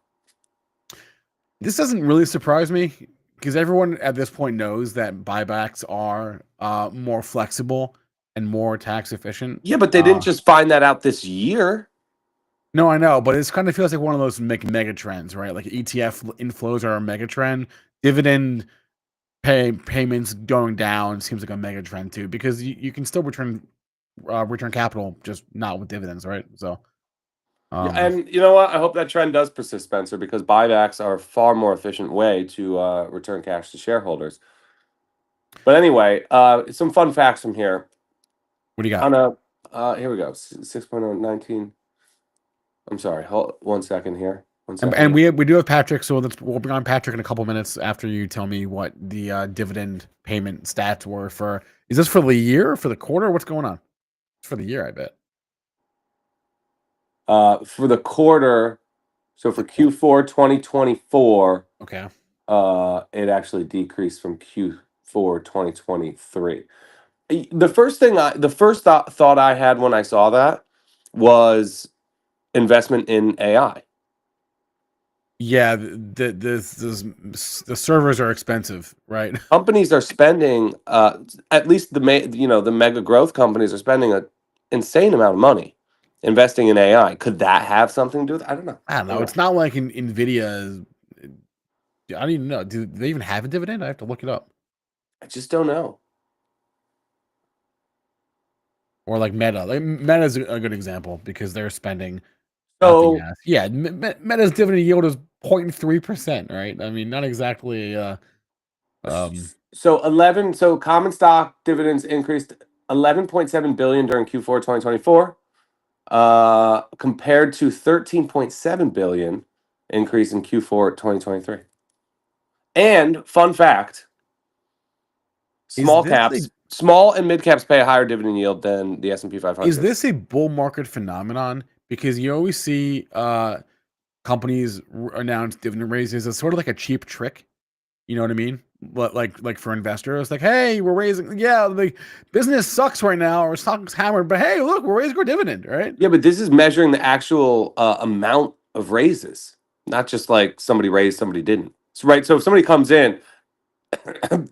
This doesn't really surprise me because everyone at this point knows that buybacks are more flexible and more tax efficient. Yeah, but they didn't just find that out this year. No, I know, but it kind of feels like one of those mega trends, right? Like ETF inflows are a mega trend. Dividend payments going down seems like a mega trend too, because you can still return capital, just not with dividends, right? So, Yeah, and you know what? I hope that trend does persist, Spencer, because buybacks are a far more efficient way to return cash to shareholders. But anyway, some fun facts from here. What do you got? Here we go. 6.019. I'm sorry. Hold 1 second here. 1 second. And we do have Patrick, so we'll bring on Patrick in a couple minutes after you tell me what the dividend payment stats were for. Is this for the year or for the quarter? What's going on? It's for the year, I bet. For the quarter, so for Q4 2024, okay, it actually decreased from Q4 2023. The first thought I had when I saw that was investment in AI. Yeah, the servers are expensive, right? Companies are spending, at least the mega growth companies are spending an insane amount of money investing in AI. Could that have something to do with it? I don't know. I don't know. It's not like Nvidia. I don't even know. Do they even have a dividend? I have to look it up. I just don't know. Or like Meta. Like Meta is a good example because they're spending. So yeah, Meta's dividend yield is 0.3%, right? I mean, not exactly. So common stock dividends increased 11.7 billion during Q4 2024, compared to 13.7 billion increase in Q4 2023. And fun fact, small and mid caps pay a higher dividend yield than the S&P 500. Is this a bull market phenomenon? Because you always see companies announce dividend raises as sort of like a cheap trick. You know what I mean? But like for investors, like, hey, we're raising. Yeah, the business sucks right now, or stock's hammered. But hey, look, we're raising our dividend, right? Yeah, but this is measuring the actual amount of raises, not just like somebody raised, somebody didn't. So, right. So if somebody comes in,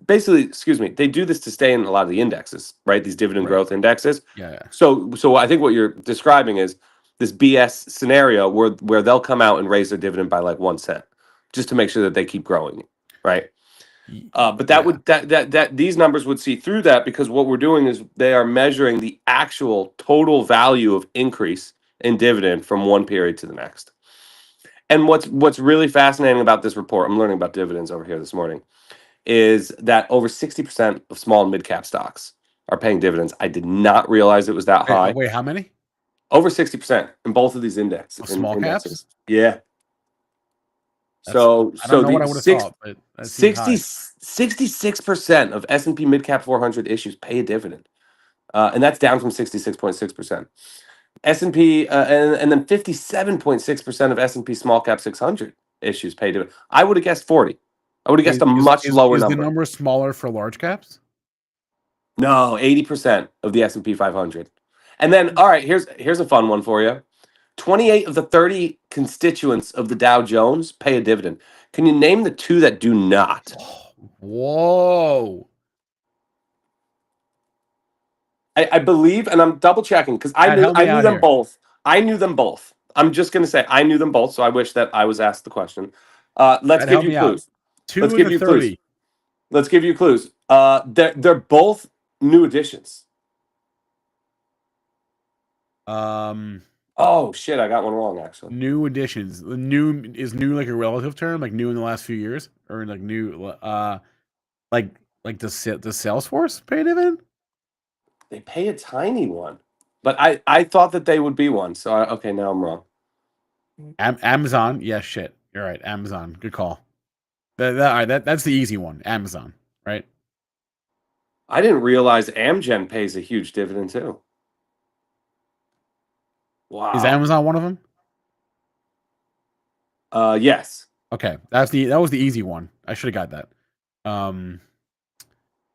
basically, they do this to stay in a lot of the indexes, right? These dividend growth indexes. Yeah. So I think what you're describing is this BS scenario where they'll come out and raise their dividend by like 1 cent just to make sure that they keep growing it, right? But that these numbers would see through that, because what we're doing is they are measuring the actual total value of increase in dividend from one period to the next. And what's really fascinating about this report, I'm learning about dividends over here this morning, is that over 60% of small and mid cap stocks are paying dividends. I did not realize it was that high. Wait, how many? Over 60% in both of these indexes. Small caps? Yeah. I don't know what I would have thought, but 66% of S&P Midcap 400 issues pay a dividend, and that's down from 66.6%. S&P and then 57.6% of S&P Small Cap 600 issues pay dividend. I would have guessed 40. I would have guessed a much lower Is number. the number smaller for large caps? No, 80% of the S&P 500. And then, all right, here's a fun one for you. 28 of the 30 constituents of the Dow Jones pay a dividend. Can you name the 2 that do not? Whoa. I believe, and I'm double checking because I Pat, knew help me them out here. both. I knew them both. I'm just going to say I knew them both, so I wish that I was asked the question. Let's Pat, give help you me out. clues. 2 Let's in give the you 30. clues. Let's give you clues. They're both new additions. Oh shit, I got one wrong actually. New additions. New is new like a relative term, like new in the last few years, or like new, like the Salesforce pay dividend? They pay a tiny one, but I thought that they would be one. So okay, now I'm wrong. Amazon. Yeah, shit. You're right. Amazon. Good call. That's the easy one. Amazon, right? I didn't realize Amgen pays a huge dividend too. Wow. Is Amazon one of them? Yes. Okay, that was the easy one. I should have got that.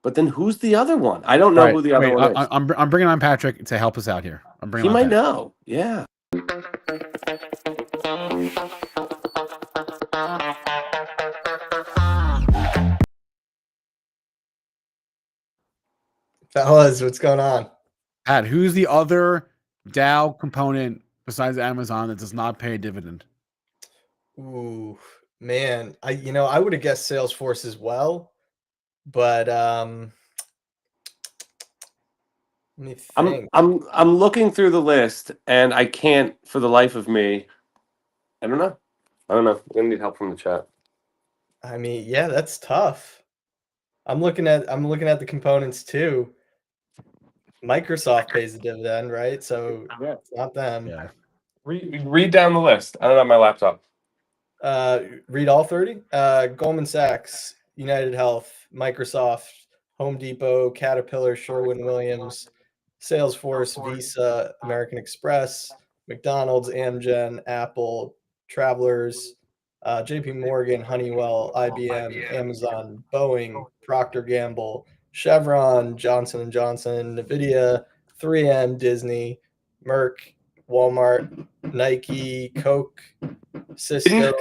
But then who's the other one? I don't know who the other one is. I'm bringing on Patrick to help us out here. I'm bringing. He might Patrick. know. Yeah. Fellas, what's going on? Pat, who's the other Dow component besides Amazon that does not pay a dividend? Ooh, man, I would have guessed Salesforce as well, but let me think. I'm looking through the list and I can't for the life of me. I don't know. I'm gonna need help from the chat. I mean, yeah, that's tough. I'm looking at the components too. Microsoft pays the dividend, right? So it's not them. Yeah. Read down the list. I don't have my laptop. Read all 30. Goldman Sachs, United Health, Microsoft, Home Depot, Caterpillar, Sherwin-Williams, Salesforce, Visa, American Express, McDonald's, Amgen, Apple, Travelers, JP Morgan, Honeywell, IBM, Amazon, Boeing, Procter Gamble, Chevron, Johnson & Johnson, NVIDIA, 3M, Disney, Merck, Walmart, Nike, Coke, Cisco.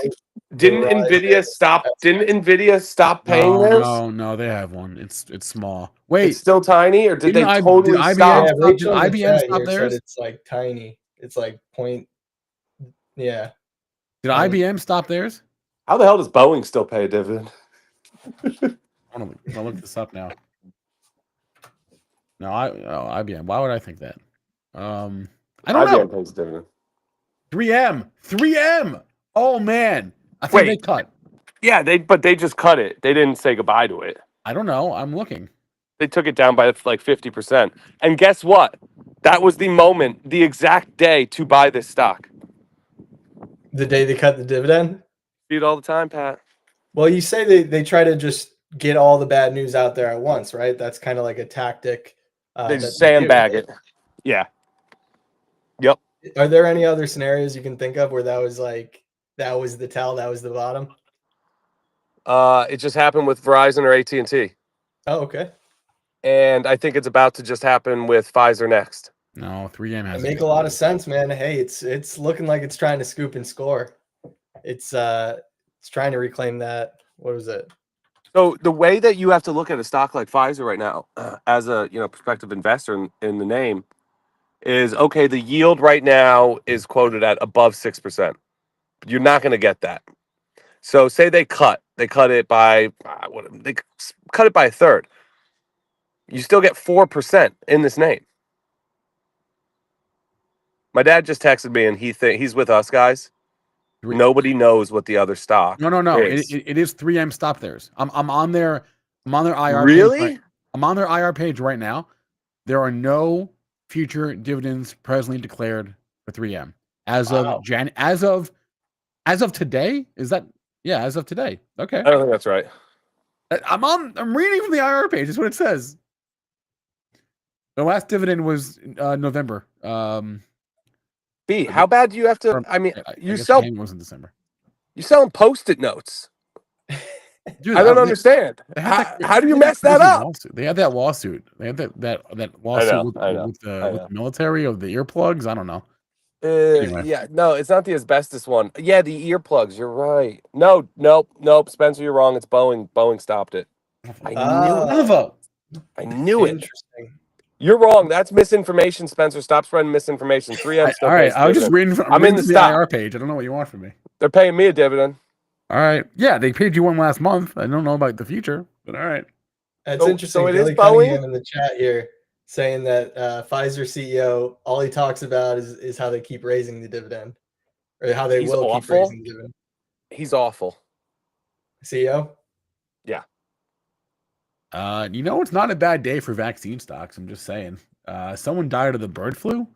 Didn't Nvidia stop paying this? No, they have one. It's small. Wait, It's still tiny, or did they didn't totally IBM stop? Yeah, Did Rachel in the IBM chat stop here said theirs? it's like tiny. It's like point. Yeah. Did IBM stop theirs? How the hell does Boeing still pay a dividend? I'll look this up now. No, IBM. Why would I think that? I don't know. IBM pays a dividend. 3M. Oh man, I think they cut. Yeah, but they just cut it. They didn't say goodbye to it. I don't know. I'm looking. They took it down by like 50%. And guess what? That was the moment, the exact day to buy this stock. The day they cut the dividend? See it all the time, Pat. Well, you say they try to just get all the bad news out there at once, right? That's kind of like a tactic. They just sandbag it. Yeah. Yep. Are there any other scenarios you can think of where that was the tell, that was the bottom? It just happened with Verizon or AT&T. Oh, okay. And I think it's about to just happen with Pfizer next. No, 3M has. It make a lot of sense, man. Hey, it's looking like it's trying to scoop and score. It's trying to reclaim that. What was it? So the way that you have to look at a stock like Pfizer right now, as a prospective investor in the name, is okay. The yield right now is quoted at above 6%. You're not going to get that. So say they cut it by they cut it by a third. You still get 4% in this name. My dad just texted me, and he's with us guys. Nobody knows what the other stock. No. is. It is 3M stop theirs. I'm on their IR. Really? Page I'm on their IR page right now. There are no future dividends presently declared for 3M as of as of today. Is that as of today? Okay. I don't think that's right. I'm reading from the IR page. That's what it says. The last dividend was November. B, how bad do you have to? I mean, January was in December. You're selling Post-it notes. Dude, I don't understand. they had How do you they had mess that crazy up? lawsuit. They had that lawsuit. They had that lawsuit with the military of the earplugs. I don't know. Anyway. Yeah, no, it's not the asbestos one. Yeah, the earplugs. You're right. No, nope. Spencer, you're wrong. It's Boeing. Boeing stopped it. I knew it. Bravo. I knew it. Interesting. You're wrong. That's misinformation, Spencer. Stop spreading misinformation. 3M still All right, pays I was just dividend. reading. I'm in the from stock. IR page. I don't know what you want from me. They're paying me a dividend. All right, yeah, they paid you one last month. I don't know about the future, but all right. That's interesting. So it is Billy Boeing? Cunningham in the chat here saying that Pfizer CEO, all he talks about is how they keep raising the dividend, or how they He's will keep awful. raising the dividend. He's awful. CEO? Yeah. It's not a bad day for vaccine stocks. I'm just saying. Someone died of the bird flu.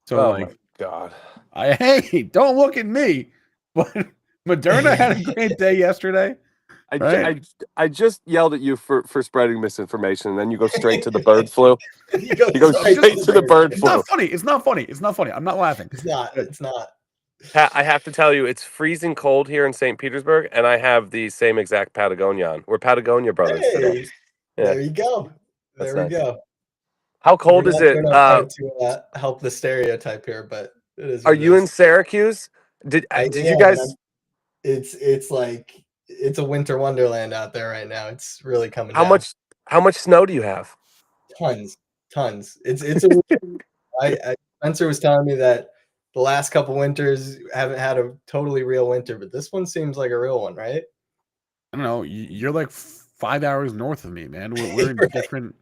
So My God. Hey, don't look at me. But Moderna had a great day yesterday. I just yelled at you for spreading misinformation, and then you go straight to the bird flu. You go straight to the bird flu. It's not funny. I'm not laughing. It's not. Pat, I have to tell you, it's freezing cold here in St. Petersburg, and I have the same exact Patagonia on. We're Patagonia brothers today. Yeah. There you go. There we go. How cold is it? To help the stereotype here, but it is. Are you in Syracuse? Did you guys? It's like it's a winter wonderland out there right now. It's really coming. How much snow do you have? Tons. It's a. Spencer was telling me that the last couple winters haven't had a totally real winter, but this one seems like a real one, right? I don't know. You're like 5 hours north of me, man. We're in different.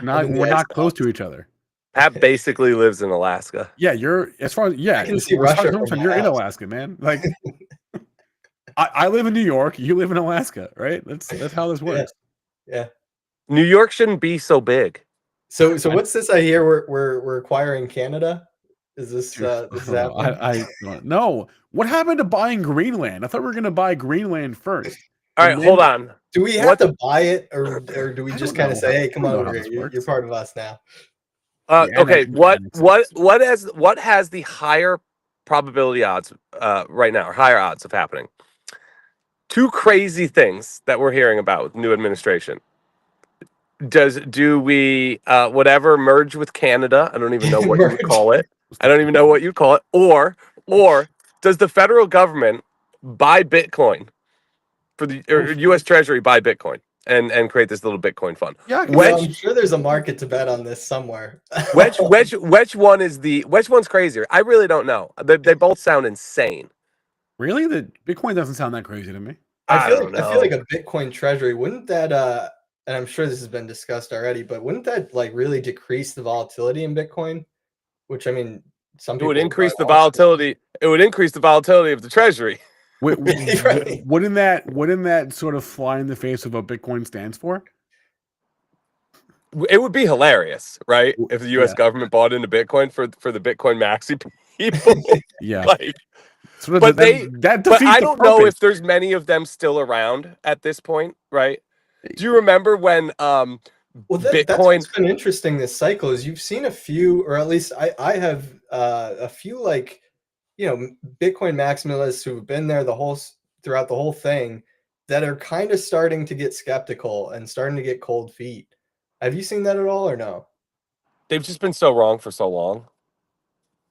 We're not close to each other. Pat basically lives in Alaska. Yeah, you're as far as I can see Russia. You're in Alaska, man. Like, I live in New York. You live in Alaska, right? That's how this works. Yeah. New York shouldn't be so big. So what's this I hear? We're acquiring Canada. Is this happening? I no. What happened to buying Greenland? I thought we were going to buy Greenland first. All right, hold on. Do we have to buy it, or do we just kind of say, "Hey, come on over here. You're part of us now"? Okay. What has the higher probability odds right now, or higher odds of happening? Two crazy things that we're hearing about with new administration. Do we whatever merge with Canada? I don't even know what you would call it. I don't even know what you call it. Or does the federal government buy Bitcoin for the U.S. Treasury buy Bitcoin and create this little Bitcoin fund? Yeah, I'm sure there's a market to bet on this somewhere. Which one's crazier? I really don't know. They both sound insane. Really, the Bitcoin doesn't sound that crazy to me. I feel like a Bitcoin treasury wouldn't that and I'm sure this has been discussed already, but wouldn't that like really decrease the volatility in Bitcoin? Which I mean, it would increase the volatility. It would increase the volatility of the treasury. Wouldn't that sort of fly in the face of what Bitcoin stands for? It would be hilarious, right? If the U.S. government bought into Bitcoin for the Bitcoin maxi people. Yeah. But I don't know if there's many of them still around at this point, right? Do you remember when Bitcoin? That's what's been interesting this cycle is you've seen a few, or at least I have a few like, Bitcoin maximalists who've been there throughout the whole thing that are kind of starting to get skeptical and starting to get cold feet. Have you seen that at all or no? They've just been so wrong for so long.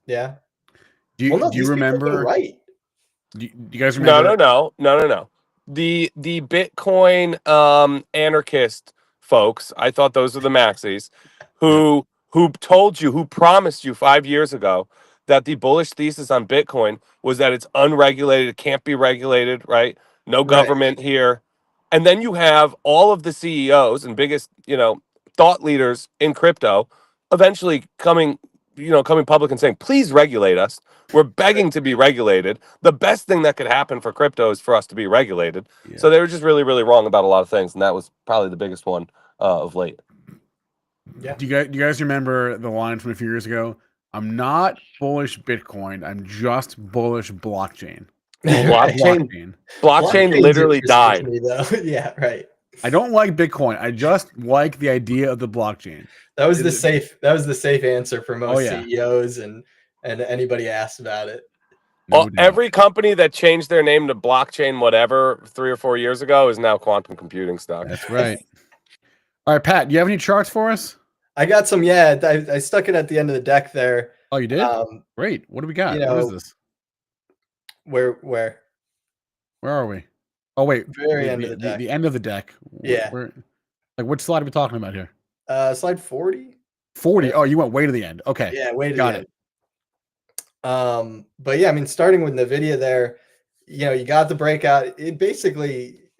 Yeah. Do you remember? Right. Do you guys remember? No. The Bitcoin anarchist folks, I thought those are the maxis, who promised you 5 years ago that the bullish thesis on Bitcoin was that it's unregulated, it can't be regulated, right? No government here. And then you have all of the CEOs and biggest, thought leaders in crypto eventually coming public and saying, please regulate us. We're begging to be regulated. The best thing that could happen for crypto is for us to be regulated. Yeah. So they were just really, really wrong about a lot of things. And that was probably the biggest one of late. Yeah. Do you guys remember the line from a few years ago? I'm not bullish Bitcoin. I'm just bullish blockchain. Blockchain literally died. Yeah, right. I don't like Bitcoin. I just like the idea of the blockchain. That was the safe answer for most CEOs and anybody asked about it. No doubt. Every company that changed their name to blockchain whatever 3 or 4 years ago is now quantum computing stock. That's right. All right, Pat, do you have any charts for us? I got some. Yeah, I stuck it at the end of the deck there. Oh, you did? Great. What do we got? What is this? Where? Where are we? Oh, wait. Very end of the deck. The end of the deck. Yeah. Like, what slide are we talking about here? Slide 40. 40. Oh, you went way to the end. Okay. Yeah, way to Got the it. end. But yeah, I mean, starting with NVIDIA there, you got the breakout. It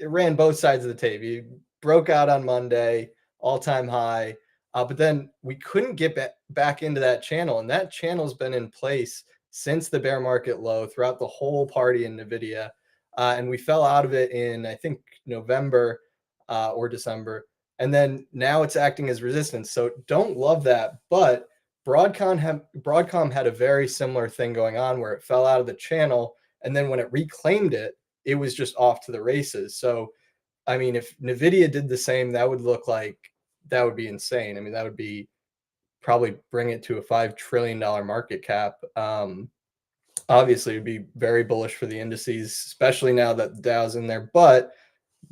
ran both sides of the tape. You broke out on Monday, all-time high. But then we couldn't get back into that channel, and that channel's been in place since the bear market low throughout the whole party in NVIDIA. And we fell out of it in, I think, November or December. And then now it's acting as resistance. So don't love that. But Broadcom had a very similar thing going on where it fell out of the channel. And then when it reclaimed it, it was just off to the races. So, I mean, if NVIDIA did the same, that would be insane. I mean, that would be probably bring it to a $5 trillion market cap. Obviously, it would be very bullish for the indices, especially now that the Dow's in there. But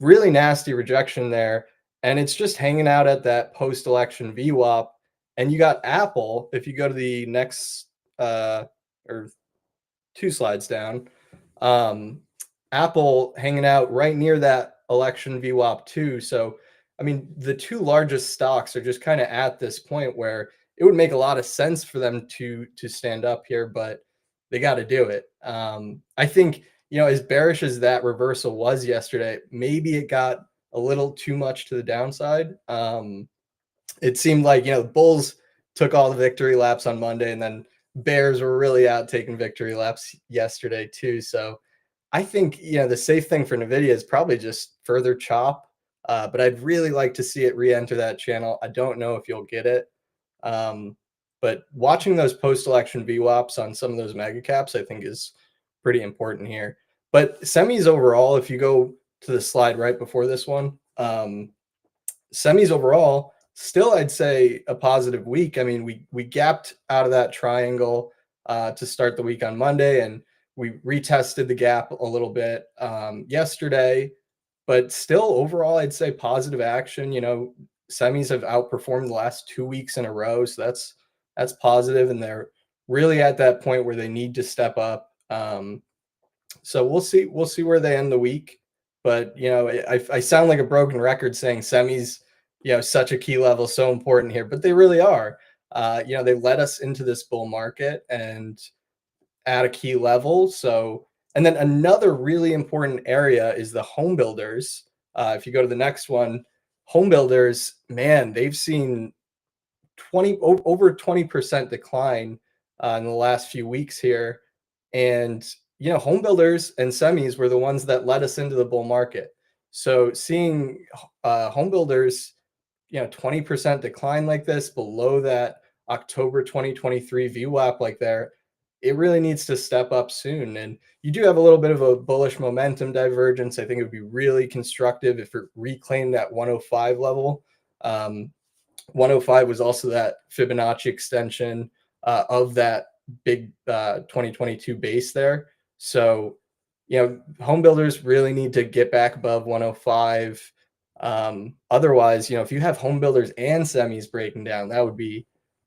really nasty rejection there. And it's just hanging out at that post-election VWAP. And you got Apple, if you go to the next or 2 slides down, Apple hanging out right near that election VWAP too. So, I mean, the 2 largest stocks are just kind of at this point where it would make a lot of sense for them to stand up here, but they got to do it. I think, as bearish as that reversal was yesterday, maybe it got a little too much to the downside. It seemed like, the bulls took all the victory laps on Monday, and then bears were really out taking victory laps yesterday too. So I think, the safe thing for NVIDIA is probably just further chop. But I'd really like to see it re-enter that channel. I don't know if you'll get it. But watching those post-election VWAPs on some of those mega caps, I think is pretty important here. But semis overall, if you go to the slide right before this one, semis overall, still I'd say a positive week. I mean, we gapped out of that triangle to start the week on Monday, and we retested the gap a little bit yesterday. But still, overall, I'd say positive action. Semis have outperformed the last 2 weeks in a row, so that's positive, and they're really at that point where they need to step up. So we'll see where they end the week. But I sound like a broken record saying semis, such a key level, so important here, but they really are. They led us into this bull market and at a key level. So. And then another really important area is the home builders. If you go to the next one, home builders, man, they've seen over 20% decline in the last few weeks here. And, home builders and semis were the ones that led us into the bull market. So seeing home builders, 20% decline like this below that October 2023 VWAP like there, it really needs to step up soon. And you do have a little bit of a bullish momentum divergence. I think it would be really constructive if it reclaimed that 105 level. 105 was also that Fibonacci extension of that big 2022 base there. So, home builders really need to get back above 105. Otherwise, if you have home builders and semis breaking down, that would be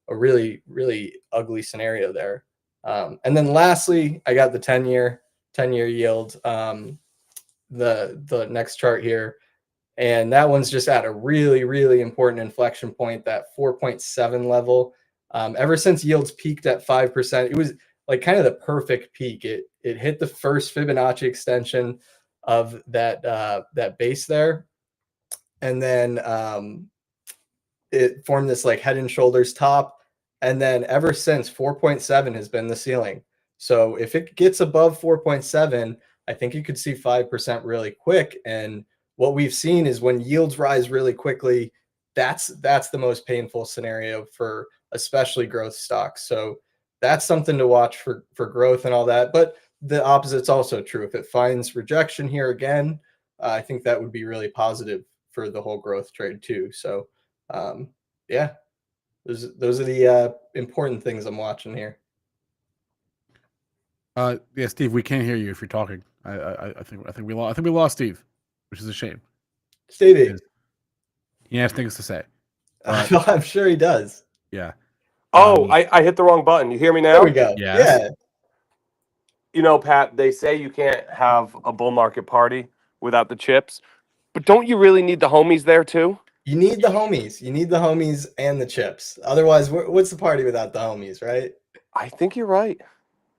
a really, really ugly scenario there. And then lastly, I got the 10-year yield, the next chart here. And that one's just at a really, really important inflection point, that 4.7 level. Ever since yields peaked at 5%, it was like kind of the perfect peak. It hit the first Fibonacci extension of that base there. And then it formed this like head and shoulders top. And then ever since, 4.7 has been the ceiling. So if it gets above 4.7, I think you could see 5% really quick. And what we've seen is when yields rise really quickly, that's the most painful scenario for especially growth stocks. So that's something to watch for growth and all that. But the opposite's also true. If it finds rejection here again, I think that would be really positive for the whole growth trade too. So yeah. Those are the important things I'm watching here. Yeah, Steve, we can't hear you if you're talking. I think we lost Steve, which is a shame. Stevie, He has things to say. I'm sure he does. Yeah. Oh, I hit the wrong button. You hear me now? There we go. Yes. Yeah. You know, Pat, they say you can't have a bull market party without the chips, but don't you really need the homies there too? You need the homies. You need the homies and the chips. Otherwise, what's the party without the homies, right? I think you're right.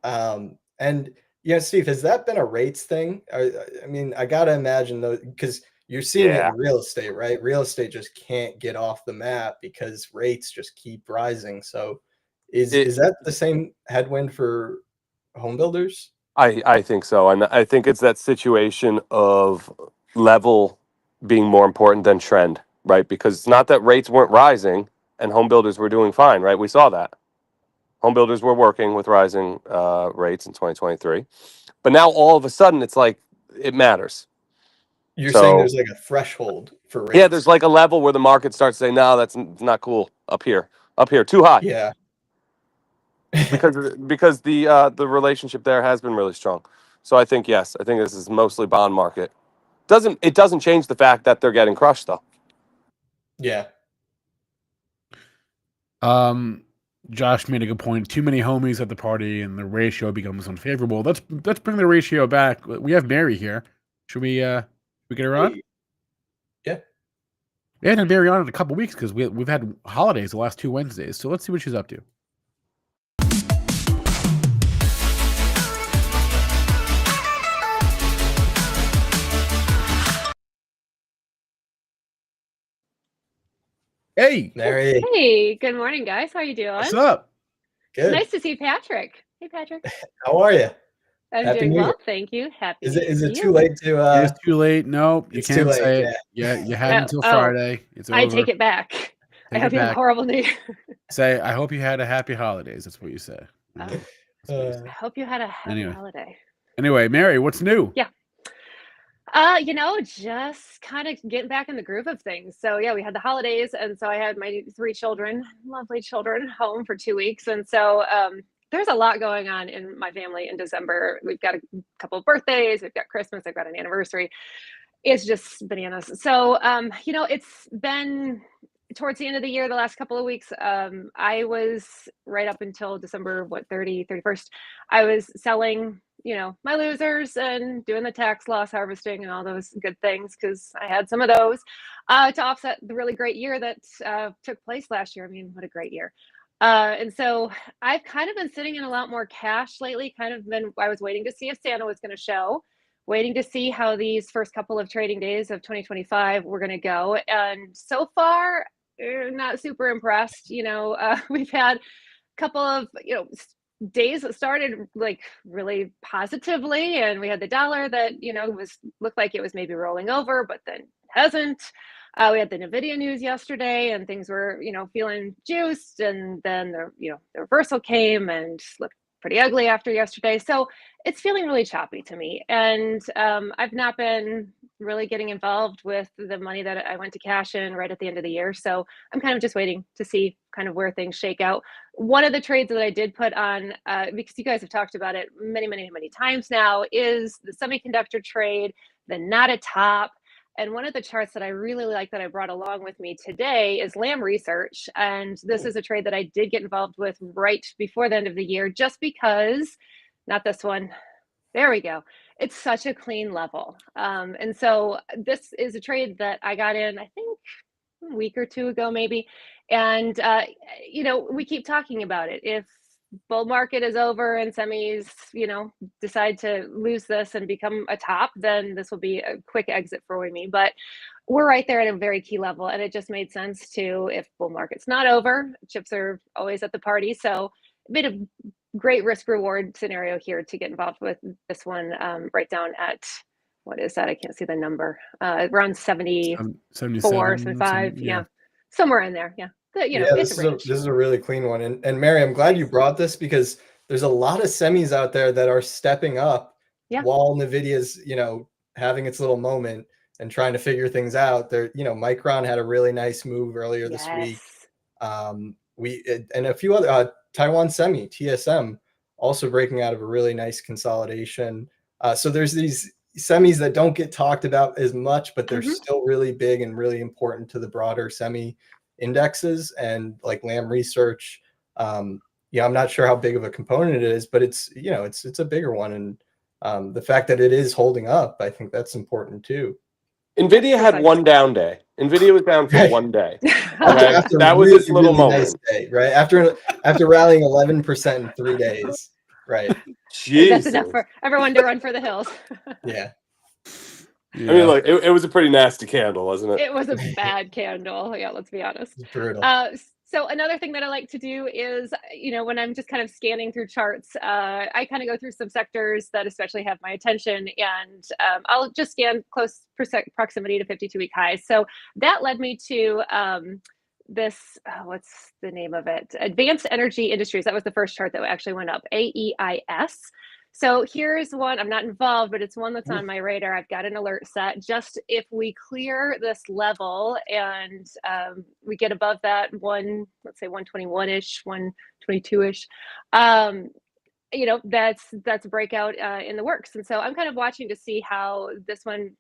And Steve, has that been a rates thing? I mean, I gotta imagine though, because you're seeing it Yeah. in real estate, right? Real estate just can't get off the map because rates just keep rising. So, is that the same headwind for home builders? I think so. And I think it's that situation of level being more important than trend, right? Because it's not that rates weren't rising and home builders were doing fine, right? We saw that. Home builders were working with rising rates in 2023. But now all of a sudden it's like it matters. You're So- saying there's like a threshold for rates. Yeah, there's like a level where the market starts saying, no, that's not cool up here, too high. Yeah. because the relationship there has been really strong. So I think yes, I think this is mostly bond market. It doesn't change the fact that they're getting crushed though. Yeah. Josh made a good point. Too many homies at the party, and the ratio becomes unfavorable. Let's bring the ratio back. We have Mary here. Should we get her on? Yeah. We hadn't had Mary on in a couple weeks because we've had holidays the last 2 Wednesdays. So let's see what she's up to. Hey, Mary. Hey, good morning, guys. How you doing? what's up? Good. Nice to see Patrick. Hey, Patrick. How are you? I'm Happy doing New well, Year. thank you. Happy. Is New it Year to too you. late to It's too late. No, you it's too can't late, say it. Yeah, you had until Friday. It's over. I take it back. I Take hope it you have a back. horrible New Year. Say, I hope you had a happy holidays. That's what you say. Oh. That's what you say. I hope you had a happy Anyway. holiday. Anyway, Mary, what's new? Yeah. Just kind of getting back in the groove of things. So yeah, we had the holidays, and so I had my 3 children, lovely children, home for 2 weeks, and so there's a lot going on in my family in December. We've got a couple of birthdays, we've got Christmas, I've got an anniversary. It's just bananas. So it's been towards the end of the year, the last couple of weeks. I was right up until December 31st. I was selling my losers and doing the tax loss harvesting and all those good things because I had some of those to offset the really great year that took place last year. I mean, what a great year. And so I've kind of been sitting in a lot more cash lately. I was waiting to see if Santa was going to show, waiting to see how these first couple of trading days of 2025 were going to go. And so far, not super impressed. We've had a couple of, days that started like really positively, and we had the dollar that looked like it was maybe rolling over, but then hasn't. We had the Nvidia news yesterday, and things were feeling juiced, and then the reversal came and looked pretty ugly after yesterday. So it's feeling really choppy to me, and I've not been really getting involved with the money that I went to cash in right at the end of the year. So I'm kind of just waiting to see kind of where things shake out. One of the trades that I did put on, because you guys have talked about it many, many, many times now, is the semiconductor trade, the not a top. And one of the charts that I really like that I brought along with me today is Lam Research. And this is a trade that I did get involved with right before the end of the year, just because, not this one. There we go. It's such a clean level. And so this is a trade that I got in, I think, a week or 2 ago, maybe. And, we keep talking about it. If bull market is over and semis, decide to lose this and become a top, then this will be a quick exit for me. But we're right there at a very key level. And it just made sense to, if bull market's not over, chips are always at the party. So a bit of great risk reward scenario here to get involved with this one, right down at, what is that? I can't see the number. Around 74, 75. Yeah. Somewhere in there. Yeah. This is a really clean one. And Mary, I'm glad you brought this because there's a lot of semis out there that are stepping up while Nvidia's, having its little moment and trying to figure things out. Micron had a really nice move earlier this week. And a few other Taiwan Semi, TSM, also breaking out of a really nice consolidation. So there's these semis that don't get talked about as much, but they're still really big and really important to the broader semi indexes. And like Lam Research, I'm not sure how big of a component it is, but it's a bigger one. And the fact that it is holding up, I think that's important too. NVIDIA had one down day. NVIDIA was down for one day. Okay? After That was its little moment. Nice day, right? After rallying 11% in 3 days, right? That's enough for everyone to run for the hills. Yeah. I mean, look, it was a pretty nasty candle, wasn't it? It was a bad candle. Yeah, let's be honest. It's brutal. So another thing that I like to do is, when I'm just kind of scanning through charts, I kind of go through some sectors that especially have my attention, and I'll just scan close proximity to 52-week highs. So that led me to this, what's the name of it? Advanced Energy Industries. That was the first chart that actually went up, AEIS. So here's one, I'm not involved, but it's one that's on my radar. I've got an alert set. Just if we clear this level and we get above that let's say 121-ish, 122-ish, that's a breakout in the works. And so I'm kind of watching to see how this one,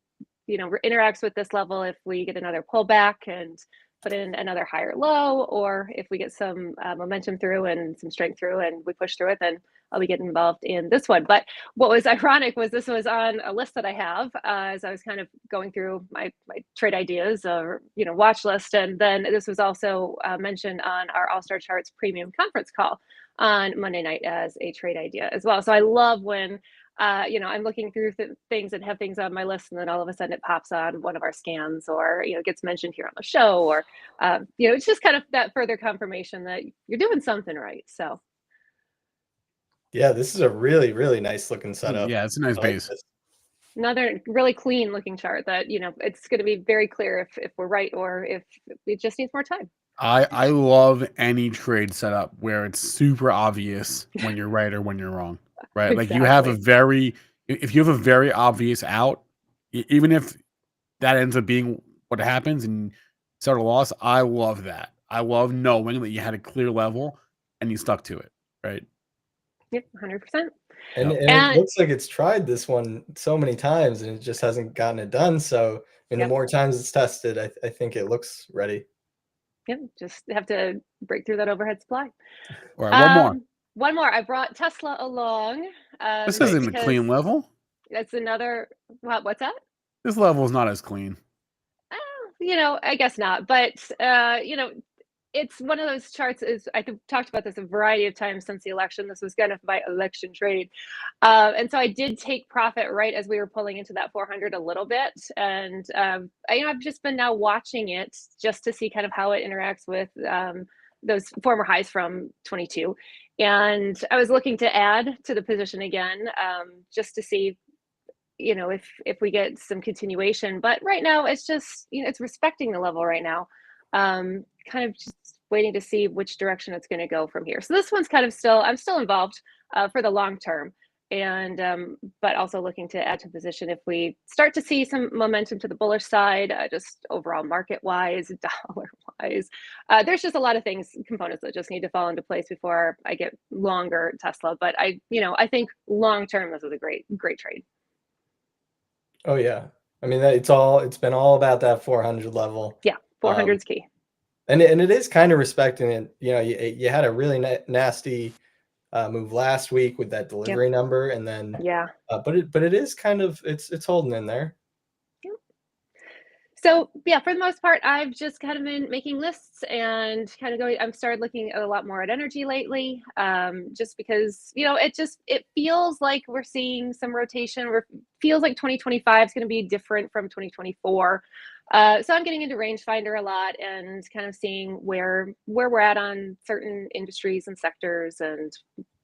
interacts with this level, if we get another pullback and put in another higher low, or if we get some momentum through and some strength through and we push through it, then I'll be getting involved in this one. But what was ironic was this was on a list that I have as I was kind of going through my trade ideas or, watch list. And then this was also mentioned on our All-Star Charts premium conference call on Monday night as a trade idea as well. So I love when I'm looking through things and have things on my list, and then all of a sudden it pops on one of our scans, or gets mentioned here on the show, or it's just kind of that further confirmation that you're doing something right. So yeah, this is a really, really nice looking setup. Yeah, it's a nice base. Another really clean looking chart that it's going to be very clear if we're right or if it just needs more time. I love any trade setup where it's super obvious when you're right or when you're wrong. Right. Exactly. Like if you have a very obvious out, even if that ends up being what happens and start a loss, I love that. I love knowing that you had a clear level and you stuck to it. Right. Yep, 100%. And it looks like it's tried this one so many times and it just hasn't gotten it done. So the more times it's tested, I think it looks ready. Yep, just have to break through that overhead supply. All right, one more. I brought Tesla along. This isn't a clean level. That's another. What's that? This level is not as clean. I guess not. But it's one of those charts. I've talked about this a variety of times since the election. This was kind of my election trade, and so I did take profit right as we were pulling into that 400 a little bit. And I've just been now watching it just to see kind of how it interacts with those former highs from 22. And I was looking to add to the position again, just to see, if we get some continuation. But right now, it's just, it's respecting the level right now. Kind of just waiting to see which direction it's going to go from here. So this one's kind of I'm still involved for the long term. And but also looking to add to position if we start to see some momentum to the bullish side, just overall market wise, dollar wise. There's just a lot of components that just need to fall into place before I get longer Tesla. But I think long term this is a great trade. Oh yeah, I mean it's been all about that 400 level. Yeah, 400's key. And it is kind of respecting it. You had a really nasty move last week with that delivery number, and then but it is kind of it's holding in there. Yep. So for the most part, I've just kind of been making lists and kind of going. I've started looking a lot more at energy lately, just because it feels like we're seeing some rotation. Feels like 2025 is going to be different from 2024. So I'm getting into rangefinder a lot and kind of seeing where we're at on certain industries and sectors and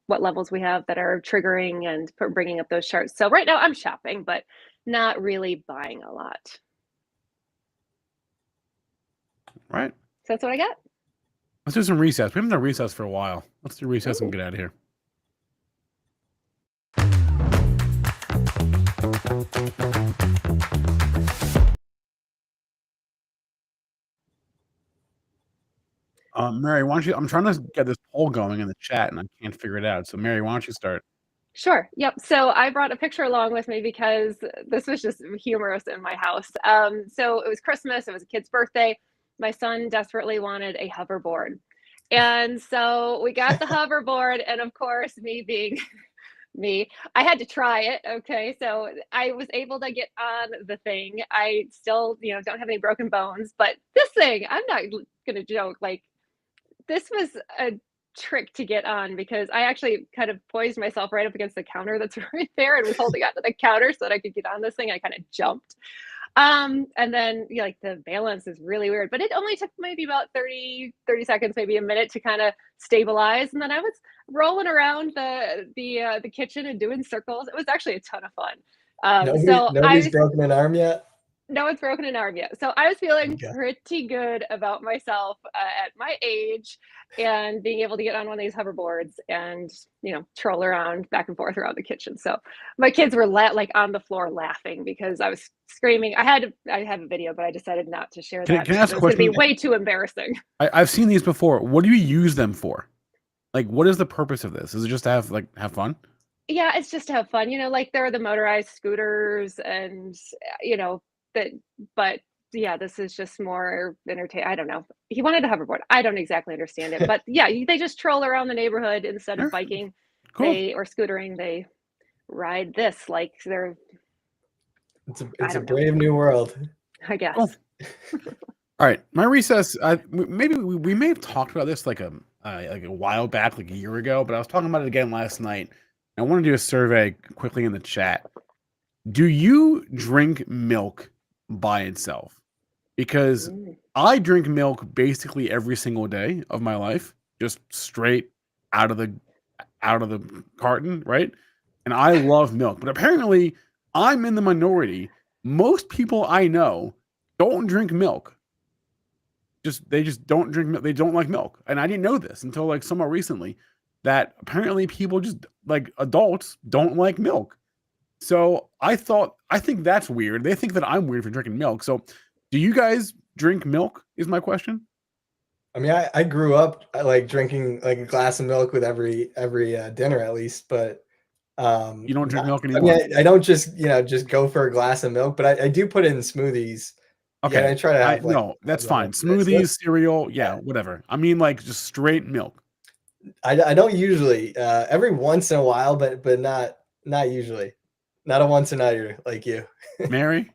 what levels we have that are triggering and bringing up those charts. So right now I'm shopping, but not really buying a lot. Right. So that's what I got. Let's do some recess. We haven't done recess for a while. Let's do recess and get out of here. Mary, why don't you? I'm trying to get this poll going in the chat, and I can't figure it out. So, Mary, why don't you start? Sure. Yep. So I brought a picture along with me because this was just humorous in my house. So it was Christmas. It was a kid's birthday. My son desperately wanted a hoverboard. And so we got the hoverboard. And of course, me being me, I had to try it. Okay. So I was able to get on the thing. I still, don't have any broken bones, but this thing, I'm not going to joke. Like, this was a trick to get on because I actually kind of poised myself right up against the counter that's right there and was holding onto the counter so that I could get on this thing. I kind of jumped. And then like the balance is really weird, but it only took maybe about 30 seconds, maybe a minute to kind of stabilize. And then I was rolling around the kitchen and doing circles. It was actually a ton of fun. Nobody's broken an arm yet? No one's broken an arm yet. So I was feeling pretty good about myself at my age and being able to get on one of these hoverboards and, troll around back and forth around the kitchen. So my kids were like on the floor laughing because I was screaming. I have a video, but I decided not to share that. Can I ask a question? It's going to be way too embarrassing. I've seen these before. What do you use them for? Like, what is the purpose of this? Is it just to have fun? Yeah, it's just to have fun. Like there are the motorized scooters and, but yeah, this is just more entertaining. I don't know. He wanted a hoverboard. I don't exactly understand it, but yeah, they just troll around the neighborhood instead of biking. Cool. Or scootering. They ride this like they're. It's a brave new world, I guess. Cool. All right, my recess. Maybe we may have talked about this like a while back, like a year ago, but I was talking about it again last night. I want to do a survey quickly in the chat. Do you drink milk by itself? Because I drink milk basically every single day of my life, just straight out of the carton, right? And I love milk, but apparently I'm in the minority. Most people I know don't drink milk. They just don't drink milk. They don't like milk. And I didn't know this until like somewhat recently, that apparently people just like adults don't like milk. So I think that's weird. They think that I'm weird for drinking milk. So do you guys drink milk is my question. I mean, I grew up like drinking like a glass of milk with every dinner at least, but you don't drink milk anymore. I mean, I don't just go for a glass of milk, but I do put it in smoothies. Okay, yeah, I try to have no, that's fine. Smoothies, cereal, yeah, whatever. I mean, like just straight milk. I don't usually every once in a while, but not usually. Not a once a nighter like you, Mary.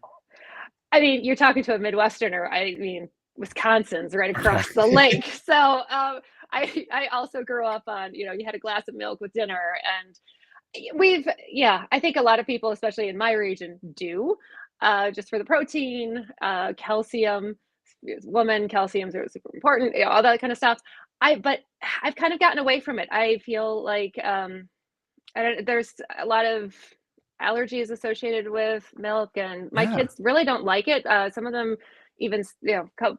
I mean, you're talking to a Midwesterner. I mean, Wisconsin's right across the lake. So I also grew up on, you had a glass of milk with dinner. And I think a lot of people, especially in my region, do just for the protein, calcium. Calcium is super important, all that kind of stuff. But I've kind of gotten away from it. I feel like there's a lot of allergies associated with milk, and my kids really don't like it. Some of them even,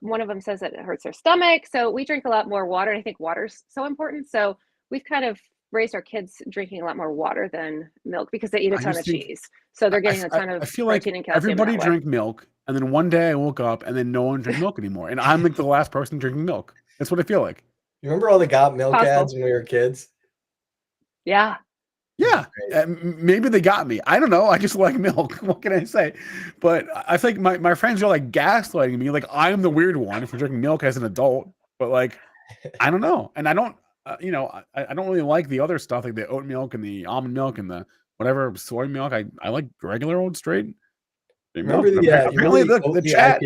one of them says that it hurts their stomach. So we drink a lot more water, and I think water's so important. So we've kind of raised our kids drinking a lot more water than milk because they eat a ton of cheese. So they're getting a ton of protein and calcium. Everybody drank milk, and then one day I woke up, and then no one drank milk anymore, and I'm like the last person drinking milk. That's what I feel like. You remember all the Got Milk ads when we were kids? Yeah. Yeah, maybe they got me. I don't know. I just like milk. What can I say? But I think my friends are like gaslighting me. Like I'm the weird one for drinking milk as an adult. But like, I don't know. And I don't, I don't really like the other stuff like the oat milk and the almond milk and the whatever soy milk. I like regular old straight milk. Remember the chat.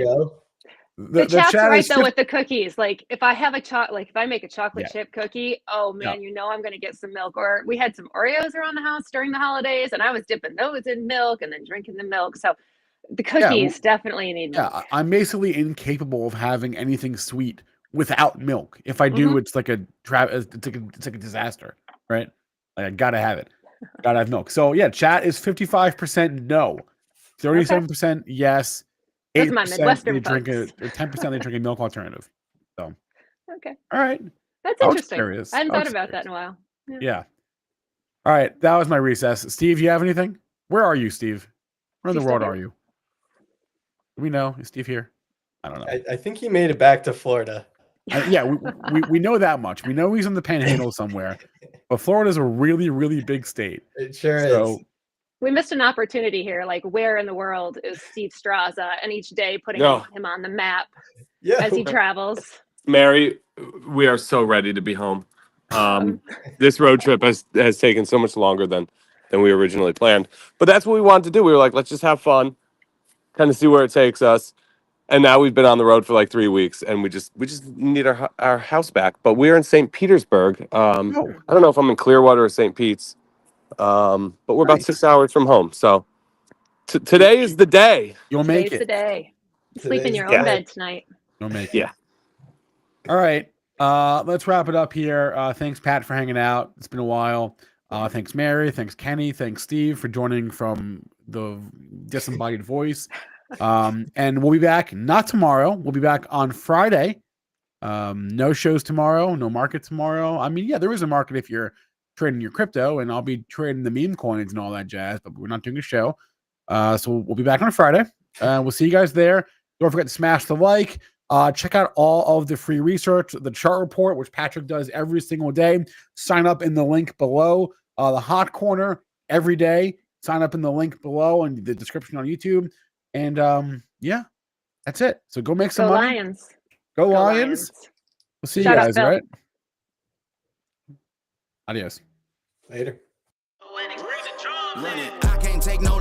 The chat's right though with the cookies. Like if I have if I make a chocolate chip cookie, oh man, I'm going to get some milk. Or we had some Oreos around the house during the holidays, and I was dipping those in milk and then drinking the milk. So the cookies definitely need milk. Yeah, I'm basically incapable of having anything sweet without milk. If I do, it's like a disaster, right? Like I gotta have it. Gotta have milk. So yeah, chat is 55% no, 37% yes. 8% they drink or 10% they drink a milk alternative. So okay, all right, that's interesting. I hadn't thought about that in a while. Yeah. All right, that was my recess. Steve, you have anything? Where are you, Steve? Where in the world are you? Do we know? Is Steve here? I don't know. I think he made it back to Florida. Yeah, we know that much. We know he's in the Panhandle somewhere, but Florida's a really, really big state. It sure So is. We missed an opportunity here. Like, where in the world is Steve Straza? And each day putting No. him on the map Yeah. as he travels. Mary, we are so ready to be home. This road trip has taken so much longer than we originally planned, but that's what we wanted to do. We were like, let's just have fun, kind of see where it takes us. And now we've been on the road for like 3 weeks, and we just need our house back. But we're in St. Petersburg. I don't know if I'm in Clearwater or St. Pete's, but we're about 6 hours from home. So today is the day. you'll make Today's the it. day. Sleep in Today's your the own day. bed tonight. You'll make Yeah. it. All right. Let's wrap it up here. Thanks, Pat, for hanging out. It's been a while. Thanks, Mary. Thanks, Kenny. Thanks, Steve, for joining from the disembodied voice. And we'll be back, not tomorrow. We'll be back on Friday. No shows tomorrow, no market tomorrow. I mean, yeah, there is a market if you're trading your crypto, and I'll be trading the meme coins and all that jazz, but we're not doing a show. So we'll be back on Friday. We'll see you guys there. Don't forget to smash the like. Check out all of the free research, the chart report, which Patrick does every single day. Sign up in the link below. The hot corner every day. Sign up in the link below and the description on YouTube. And yeah, that's it. So go make some Go money. Lions. Go Go Lions. Lions. We'll see Shout you out, guys, Phil. right? Adios. Later. I can't take no